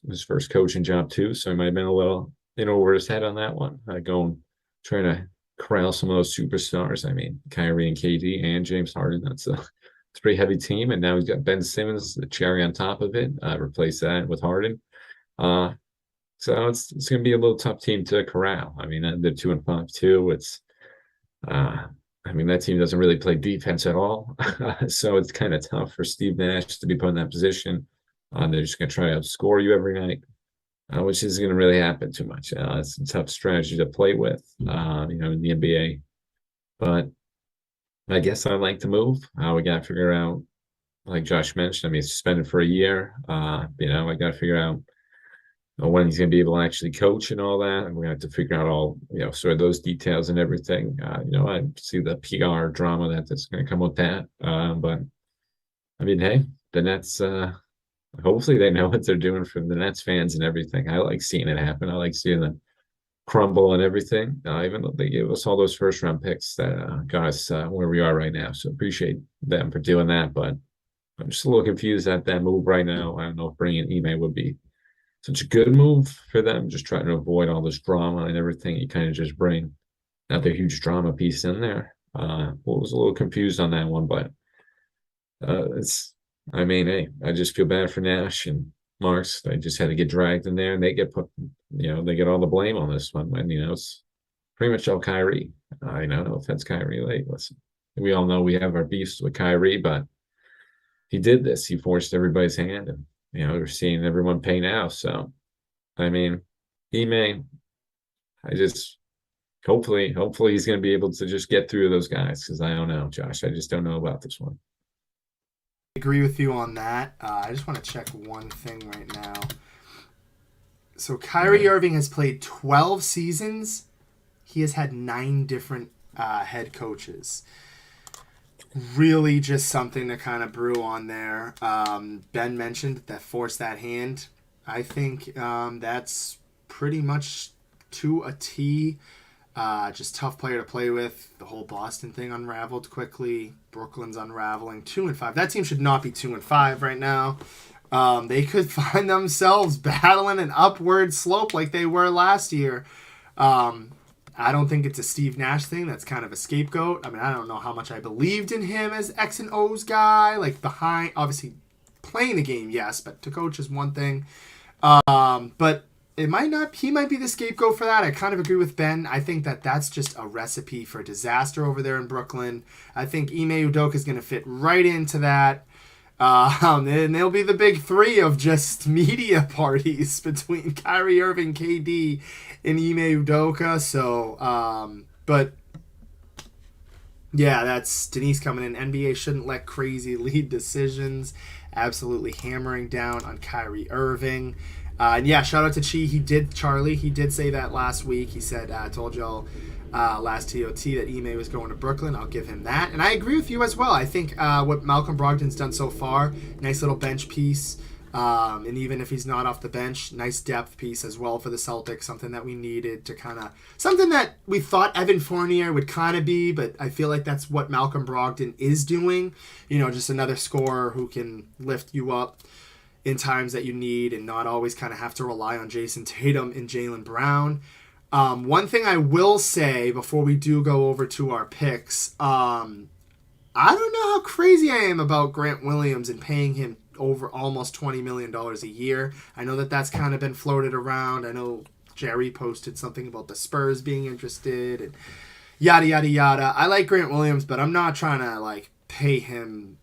his first coaching job too, so he might have been a little over his head on that one, trying to corral some of those superstars. I mean, Kyrie and KD and James Harden, it's a pretty heavy team, and now he's got Ben Simmons, the cherry on top of it, replace that with Harden. So it's going to be a little tough team to corral. I mean, they're 2-5 too. It's that team doesn't really play defense at all. So it's kind of tough for Steve Nash to be put in that position. They're just going to try to outscore you every night, which isn't going to really happen too much. It's a tough strategy to play with, in the NBA. But I guess I like to move. We got to figure out, like Josh mentioned, suspended for a year. I got to figure out when he's going to be able to actually coach and all that. And we're going to have to figure out all, sort of those details and everything. I see the PR drama that's going to come with that. But, hey, the Nets, hopefully they know what they're doing for the Nets fans and everything. I like seeing it happen. I like seeing them crumble and everything. Even though they gave us all those first-round picks that got us where we are right now. So appreciate them for doing that. But I'm just a little confused at that move right now. I don't know if bringing Ime would be such a good move for them, just trying to avoid all this drama and everything. You kind of just bring another huge drama piece in there. Was a little confused on that one, but hey, I just feel bad for Nash and Marks. They just had to get dragged in there, and they get put, they get all the blame on this one when, it's pretty much all Kyrie. No offense, Kyrie. Listen, we all know we have our beefs with Kyrie, but he did this. He forced everybody's hand, and we're seeing everyone pay now. So, Ime, hopefully he's going to be able to just get through those guys, because I don't know, Josh. I just don't know about this one. I agree with you on that. I just want to check one thing right now. So Kyrie Irving has played 12 seasons. He has had 9 different head coaches. Really just something to kind of brew on there. Ben mentioned that force that hand. I think that's pretty much to a T. Just tough player to play with. The whole Boston thing unraveled quickly. Brooklyn's unraveling. 2-5. That team should not be 2-5 right now. They could find themselves battling an upward slope like they were last year. I don't think it's a Steve Nash thing. That's kind of a scapegoat. I don't know how much I believed in him as X and O's guy. Like behind, obviously playing the game, yes, but to coach is one thing. But it might not. He might be the scapegoat for that. I kind of agree with Ben. I think that's just a recipe for disaster over there in Brooklyn. I think Ime Udoka is going to fit right into that. And there'll be the big three of just media parties between Kyrie Irving, KD, and Ime Udoka. So, but yeah, that's Denise coming in. NBA shouldn't let crazy lead decisions. Absolutely hammering down on Kyrie Irving. And yeah, shout out to Charlie. He did say that last week. He said, I told y'all last TOT that Ime was going to Brooklyn. I'll give him that. And I agree with you as well. I think what Malcolm Brogdon's done so far, nice little bench piece. And even if he's not off the bench, nice depth piece as well for the Celtics. Something that we needed to something that we thought Evan Fournier would kind of be, but I feel like that's what Malcolm Brogdon is doing. Just another scorer who can lift you up in times that you need and not always kind of have to rely on Jason Tatum and Jaylen Brown. One thing I will say before we do go over to our picks, I don't know how crazy I am about Grant Williams and paying him over almost $20 million a year. I know that that's kind of been floated around. I know Jerry posted something about the Spurs being interested and yada, yada, yada. I like Grant Williams, but I'm not trying to pay him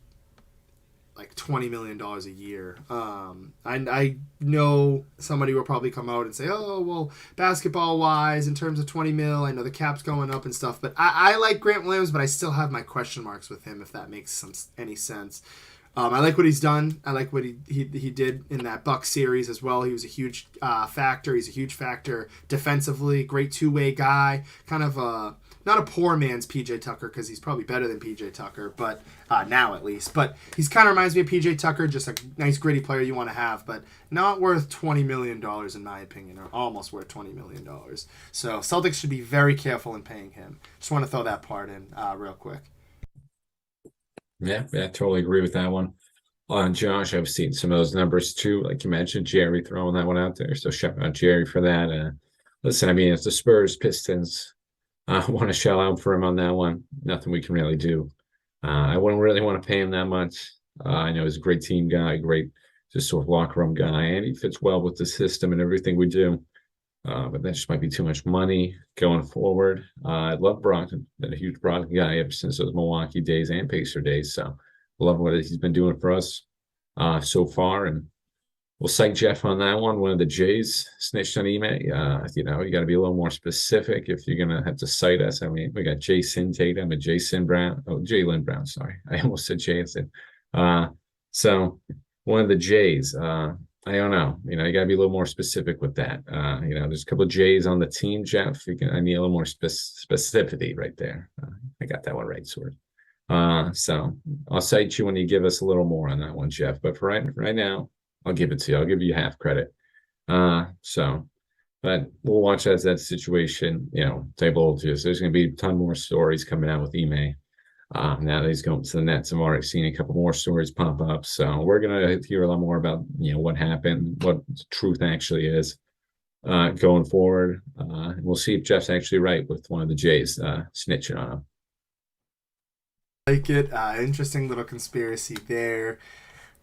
$20 million a year. I know somebody will probably come out and say, oh, well, basketball-wise, in terms of 20 mil, I know the cap's going up and stuff, but I like Grant Williams, but I still have my question marks with him, if that makes any sense. I like what he's done. I like what he did in that Bucks series as well. He was a huge factor. He's a huge factor defensively. Great two-way guy. Kind of not a poor man's PJ Tucker, because he's probably better than PJ Tucker, but now at least. But he's kind of reminds me of PJ Tucker, just a nice gritty player you want to have, but not worth $20 million in my opinion, or almost worth $20 million. So Celtics should be very careful in paying him. Just want to throw that part in real quick. Yeah, I totally agree with that one. Josh, I've seen some of those numbers too. Like you mentioned, Jerry throwing that one out there. So shout out Jerry for that. Listen, I mean, if the Spurs, Pistons want to shell out for him on that one, nothing we can really do. I wouldn't really want to pay him that much. I know he's a great team guy, great just sort of locker room guy, and he fits well with the system and everything we do. But that just might be too much money going forward. I love Brogdon. Been a huge Brogdon guy ever since those Milwaukee days and Pacer days. So love what he's been doing for us so far. And we'll cite Jeff on that one. One of the Jays snitched on Ime. You got to be a little more specific if you're going to have to cite us. I mean, we got Jason Tatum and Jaylen Brown. Sorry. I almost said Jason. So one of the Jays, I don't know. You got to be a little more specific with that. There's a couple of J's on the team, Jeff. I need a little more specificity right there. I got that one right, sort of. So I'll cite you when you give us a little more on that one, Jeff. But for right now, I'll give it to you. I'll give you half credit. But we'll watch as that situation, table. There's going to be a ton more stories coming out with Ime. Now that he's going to the Nets, I've already seen a couple more stories pop up. So we're going to hear a lot more about, what happened, what the truth actually is going forward. We'll see if Jeff's actually right with one of the Jays snitching on him. Like it. Interesting little conspiracy there.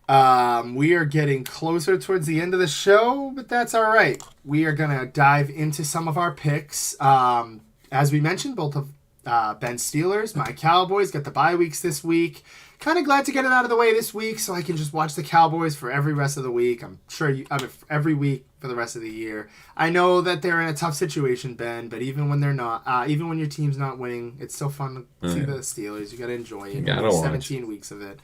We are getting closer towards the end of the show, but that's all right. We are going to dive into some of our picks. As we mentioned, both of Ben's Steelers, my Cowboys got the bye weeks this week. Kind of glad to get it out of the way this week so I can just watch the Cowboys for every rest of the week. I'm sure every week for the rest of the year. I know that they're in a tough situation, Ben, but even when they're not, even when your team's not winning, it's still fun to see the Steelers. You got to enjoy it. 17 weeks of it.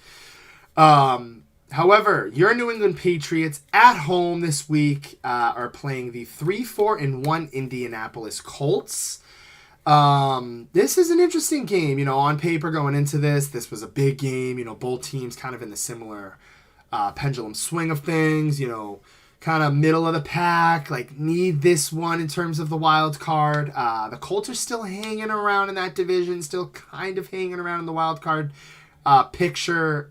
However, your New England Patriots at home this week are playing the 3-4-1 Indianapolis Colts. This is an interesting game. On paper going into this was a big game. Both teams kind of in the similar pendulum swing of things, kind of middle of the pack, need this one in terms of the wild card. The Colts are still hanging around in that division, still kind of hanging around in the wild card picture,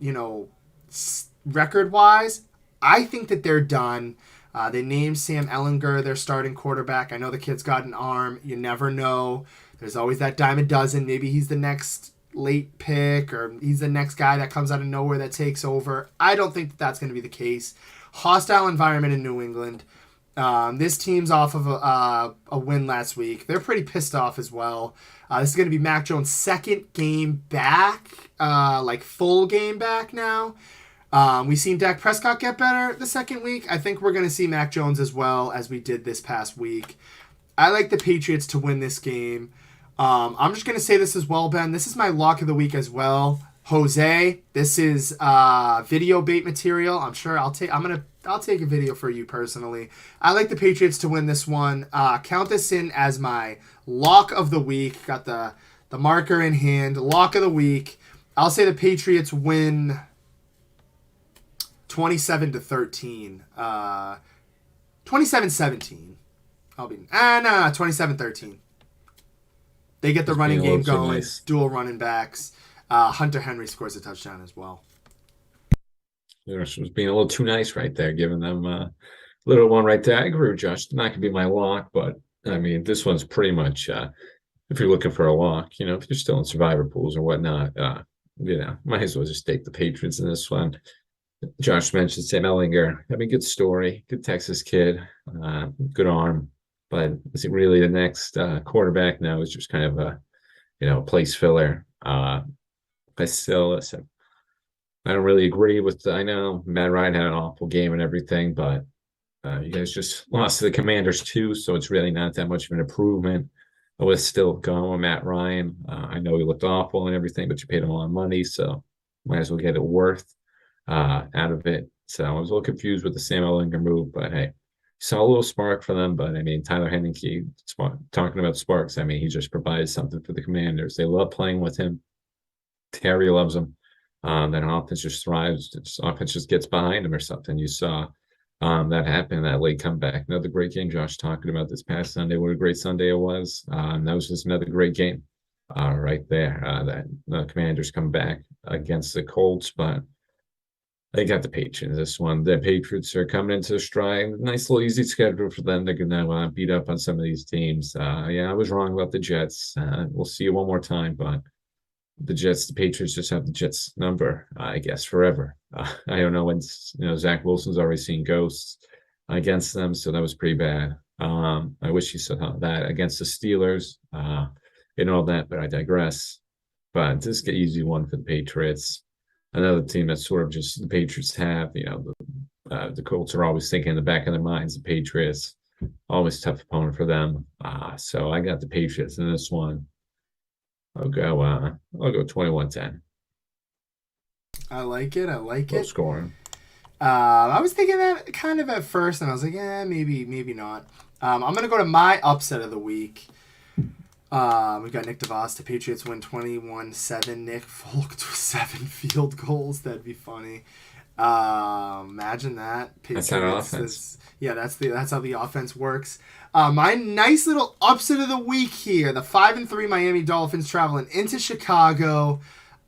record-wise. I think that they're done. They named Sam Ehlinger their starting quarterback. I know the kid's got an arm. You never know. There's always that dime a dozen. Maybe he's the next late pick, or he's the next guy that comes out of nowhere that takes over. I don't think that that's going to be the case. Hostile environment in New England. This team's off of a win last week. They're pretty pissed off as well. This is going to be Mac Jones' second game back, full game back now. We've seen Dak Prescott get better the second week. I think we're going to see Mac Jones as well as we did this past week. I like the Patriots to win this game. I'm just going to say this as well, Ben. This is my lock of the week as well. Jose, this is video bait material. I'm sure I'll take a video for you personally. I like the Patriots to win this one. Count this in as my lock of the week. Got the marker in hand. Lock of the week. I'll say the Patriots win 27-13. 27-17. I'll be 27-13. They get the running game going. Nice. Dual running backs. Hunter Henry scores a touchdown as well. Yours was being a little too nice right there, giving them a little one right there. I agree with Josh. Not gonna be my lock, but I mean this one's pretty much if you're looking for a lock, if you're still in survivor pools or whatnot, might as well just take the Patriots in this one. Josh mentioned Sam Ehlinger. I mean, good story, good Texas kid, good arm, but is it really the next quarterback? No, it's just kind of a place filler. I still listen. I don't really agree with. I know Matt Ryan had an awful game and everything, but you guys just lost to the Commanders too, so it's really not that much of an improvement. I was still going with Matt Ryan. I know he looked awful and everything, but you paid him a lot of money, so might as well get it worth out of it. So I was a little confused with the Sam Ehlinger move, but hey, saw a little spark for them. But I mean, Tyler Henneke, talking about sparks, I mean, he just provides something for the Commanders. They love playing with him. Terry loves him. That offense just thrives. Offense just gets behind him or something. You saw that happen, that late comeback. Another great game, Josh, talking about this past Sunday. What a great Sunday it was. That was just another great game right there. That the Commanders come back against the Colts, but they got the Patriots. This one, the Patriots are coming into a stride. Nice little easy schedule for them. They're going to beat up on some of these teams. I was wrong about the Jets. We'll see you one more time, but the Patriots just have the Jets number, I guess, forever. I don't know when, Zach Wilson's already seen ghosts against them, so that was pretty bad. I wish he saw that against the Steelers and all that, but I digress. But this is an easy one for the Patriots. Another team that's sort of just the Patriots have, the Colts are always thinking in the back of their minds, the Patriots, always tough opponent for them. So I got the Patriots in this one. I'll go 21-10. I like it. Low scoring. I was thinking that kind of at first, and I was like, maybe not. I'm going to go to my upset of the week. We got Nick DeVos. The Patriots win 21-7. Nick Folk to 7 field goals. That'd be funny. Imagine that. Patriots, that's how offense. That's how the offense works. My nice little upset of the week here. The 5-3 Miami Dolphins traveling into Chicago.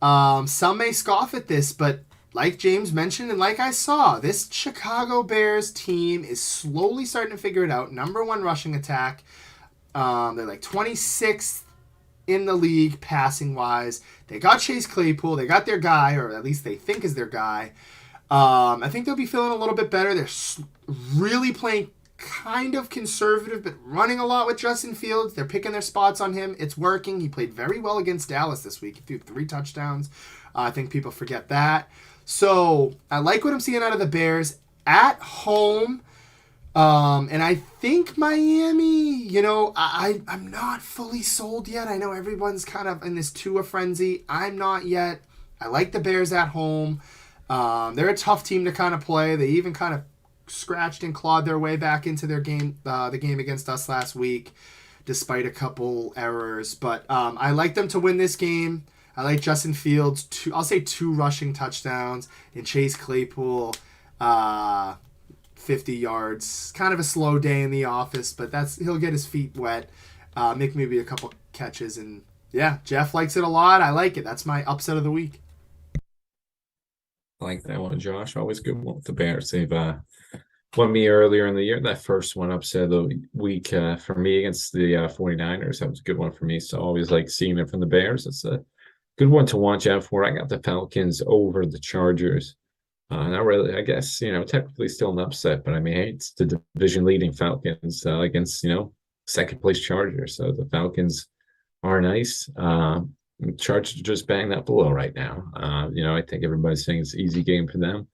Some may scoff at this, but like James mentioned and like I saw, this Chicago Bears team is slowly starting to figure it out. Number 1 rushing attack. They're like 26th in the league passing wise. They got Chase Claypool. They got their guy, or at least they think is their guy. I think they'll be feeling a little bit better. They're really playing kind of conservative, but running a lot with Justin Fields. They're picking their spots on him. It's working. He played very well against Dallas this week. He threw 3 touchdowns. I think people forget that. So I like what I'm seeing out of the Bears at home. And I think Miami, I'm not fully sold yet. I know everyone's kind of in this Tua frenzy. I'm not yet. I like the Bears at home. They're a tough team to kind of play. They even kind of scratched and clawed their way back into their game, the game against us last week, despite a couple errors. But I like them to win this game. I like Justin Fields. I'll say 2 rushing touchdowns, and Chase Claypool, 50 yards. Kind of a slow day in the office, but he'll get his feet wet, make maybe a couple catches, and yeah, Jeff likes it a lot. I like it. That's my upset of the week. I like that one, Josh. Always good one with the Bears. They've won me earlier in the year. That first one upset of the week for me against the 49ers. That was a good one for me. So I always like seeing it from the Bears. It's a good one to watch out for. I got the Falcons over the Chargers. Not really, I guess, technically still an upset, but I mean, it's the division leading Falcons against, second place Chargers. So the Falcons are nice. Chargers just bang that below right now. I think everybody's saying it's an easy game for them.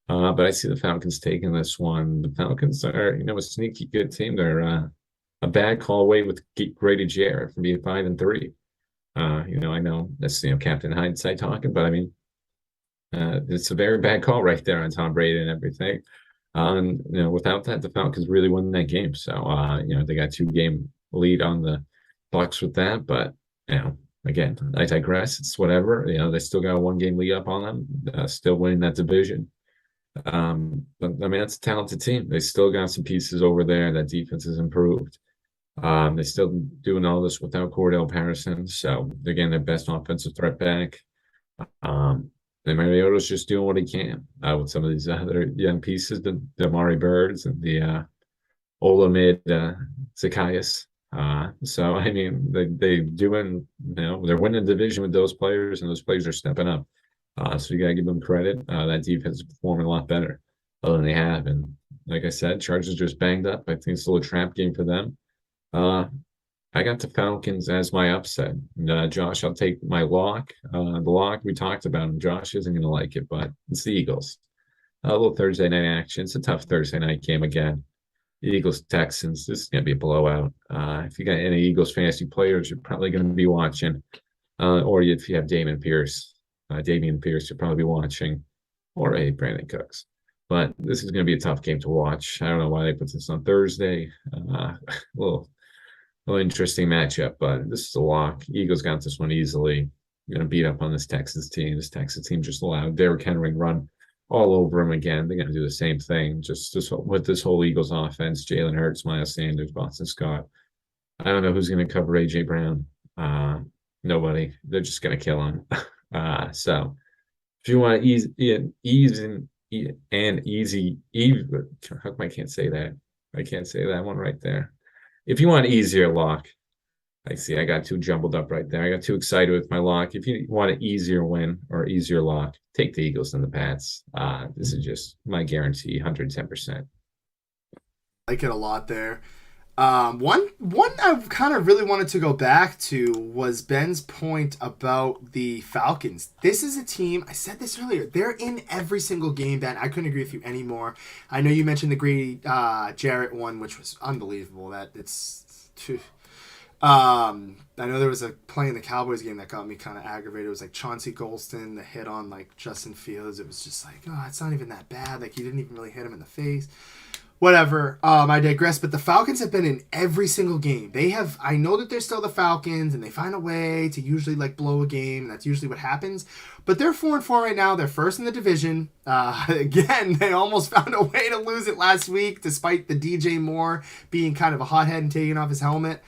But I see the Falcons taking this one. The Falcons are, a sneaky good team. They're a bad call away with Grady Jarrett from being 5-3. I know that's Captain Hindsight talking, but I mean, it's a very bad call right there on Tom Brady and everything. Without that, the Falcons really won that game. So, they got 2-game lead on the Bucs with that. But, again, I digress. It's whatever. They still got a 1-game lead up on them, still winning that division. But I mean, it's a talented team. They still got some pieces over there. That defense has improved. They're still doing all this without Cordell Patterson. So, they're getting their best offensive threat back. And Mariota's just doing what he can with some of these other young pieces, the Amari Birds and the Olamide Zacchaeus. So, I mean, they doing, they're winning the division with those players, and those players are stepping up. So you got to give them credit. That defense is performing a lot better than they have. And like I said, Chargers just banged up. I think it's still a trap game for them. I got the Falcons as my upset. And, Josh, I'll take my lock. The lock we talked about, and Josh isn't going to like it, but it's the Eagles. A little Thursday night action. It's a tough Thursday night game again. The Eagles Texans. This is going to be a blowout. If you got any Eagles fantasy players, you're probably going to be watching. Or if you have Dameon Pierce, you'll probably be watching. Or Brandon Cooks. But this is going to be a tough game to watch. I don't know why they put this on Thursday. A little interesting matchup, but this is a lock. Eagles got this one easily. Going to beat up on this Texas team. This Texas team just allowed Derrick Henry run all over them again. They're going to do the same thing. Just with this whole Eagles offense, Jalen Hurts, Miles Sanders, Boston Scott. I don't know who's going to cover A.J. Brown. Nobody. They're just going to kill him. So if you want easy, how come I can't say that? I can't say that one right there. If you want easier lock, I got 2 jumbled up right there. I got too excited with my lock. If you want an easier win or easier lock, take the Eagles and the Pats. This is just my guarantee, 110%. I like it a lot there. One I kind of really wanted to go back to was Ben's point about the Falcons. This is a team, I said this earlier, they're in every single game, Ben. I couldn't agree with you anymore. I know you mentioned the Grady Jarrett one, which was unbelievable. I know there was a play in the Cowboys game that got me kind of aggravated. It was like Chauncey Golston, the hit on like Justin Fields. It was just like, oh, it's not even that bad. Like he didn't even really hit him in the face. Whatever. I digress. But the Falcons have been in every single game. I know that they're still the Falcons, and they find a way to usually like blow a game. And that's usually what happens. But they're 4-4 right now. They're first in the division. Again, they almost found a way to lose it last week, despite the DJ Moore being kind of a hothead and taking off his helmet.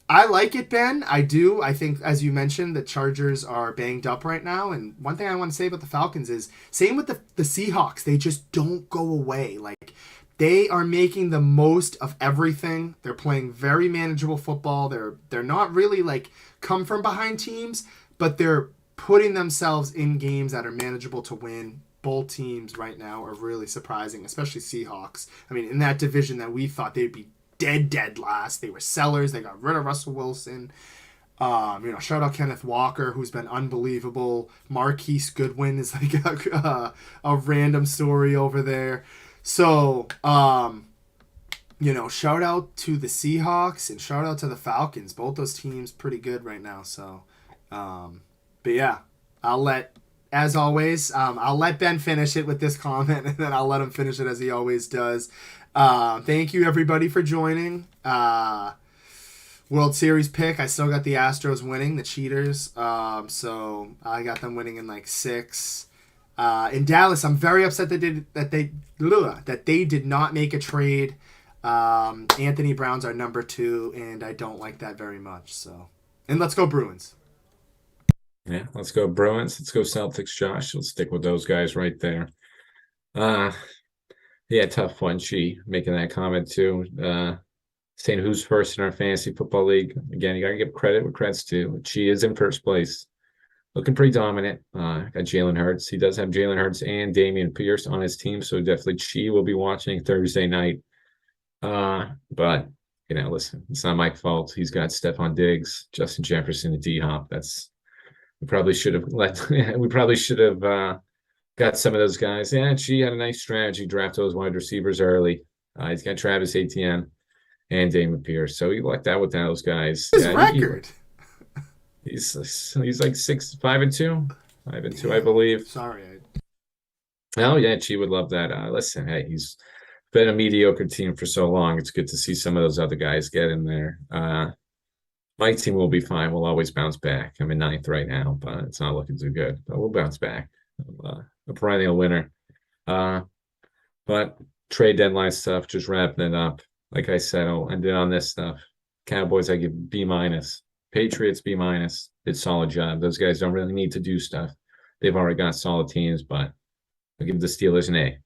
I like it, Ben. I do. I think, as you mentioned, the Chargers are banged up right now. And one thing I want to say about the Falcons is, same with the Seahawks. They just don't go away. Like, they are making the most of everything. They're playing very manageable football. They're not really, like, come from behind teams, but they're putting themselves in games that are manageable to win. Both teams right now are really surprising, especially Seahawks. I mean, in that division that we thought they'd be dead last. They were sellers. They got rid of Russell Wilson. Shout out Kenneth Walker, who's been unbelievable. Marquise Goodwin is like a random story over there. So, shout out to the Seahawks and shout out to the Falcons. Both those teams pretty good right now. So, but yeah, I'll let Ben finish it with this comment, and then I'll let him finish it as he always does. Thank you everybody for joining. World Series pick. I still got the Astros winning, the cheaters. So I got them winning in like 6. In Dallas, I'm very upset that they did not make a trade. Anthony Brown's our number 2, and I don't like that very much. So, and let's go Bruins. Yeah, let's go Bruins. Let's go Celtics, Josh. Let's stick with those guys right there. Yeah, tough one. She making that comment too. Saying who's first in our fantasy football league. Again, you got to give credit where credit's due. She is in first place. Looking pretty dominant. Got Jalen Hurts. He does have Jalen Hurts and Dameon Pierce on his team, so definitely she will be watching Thursday night. But listen, it's not my fault. He's got Stephon Diggs, Justin Jefferson, and D Hop. We probably should have we probably should have got some of those guys. Yeah, and she had a nice strategy, draft those wide receivers early. He's got Travis Etienne and Damon Pierce. So he lucked out with those guys. His record. He's like 5-2, 5-2, I believe. Sorry. Oh yeah, she would love that. Listen, hey, he's been a mediocre team for so long. It's good to see some of those other guys get in there. My team will be fine. We'll always bounce back. I'm in 9th right now, but it's not looking too good. But we'll bounce back. A perennial winner. But trade deadline stuff, just wrapping it up. Like I said, I'll end it on this stuff. Cowboys, I give B-. Patriots, B-. Did solid job. Those guys don't really need to do stuff. They've already got solid teams, but I'll give the Steelers an A.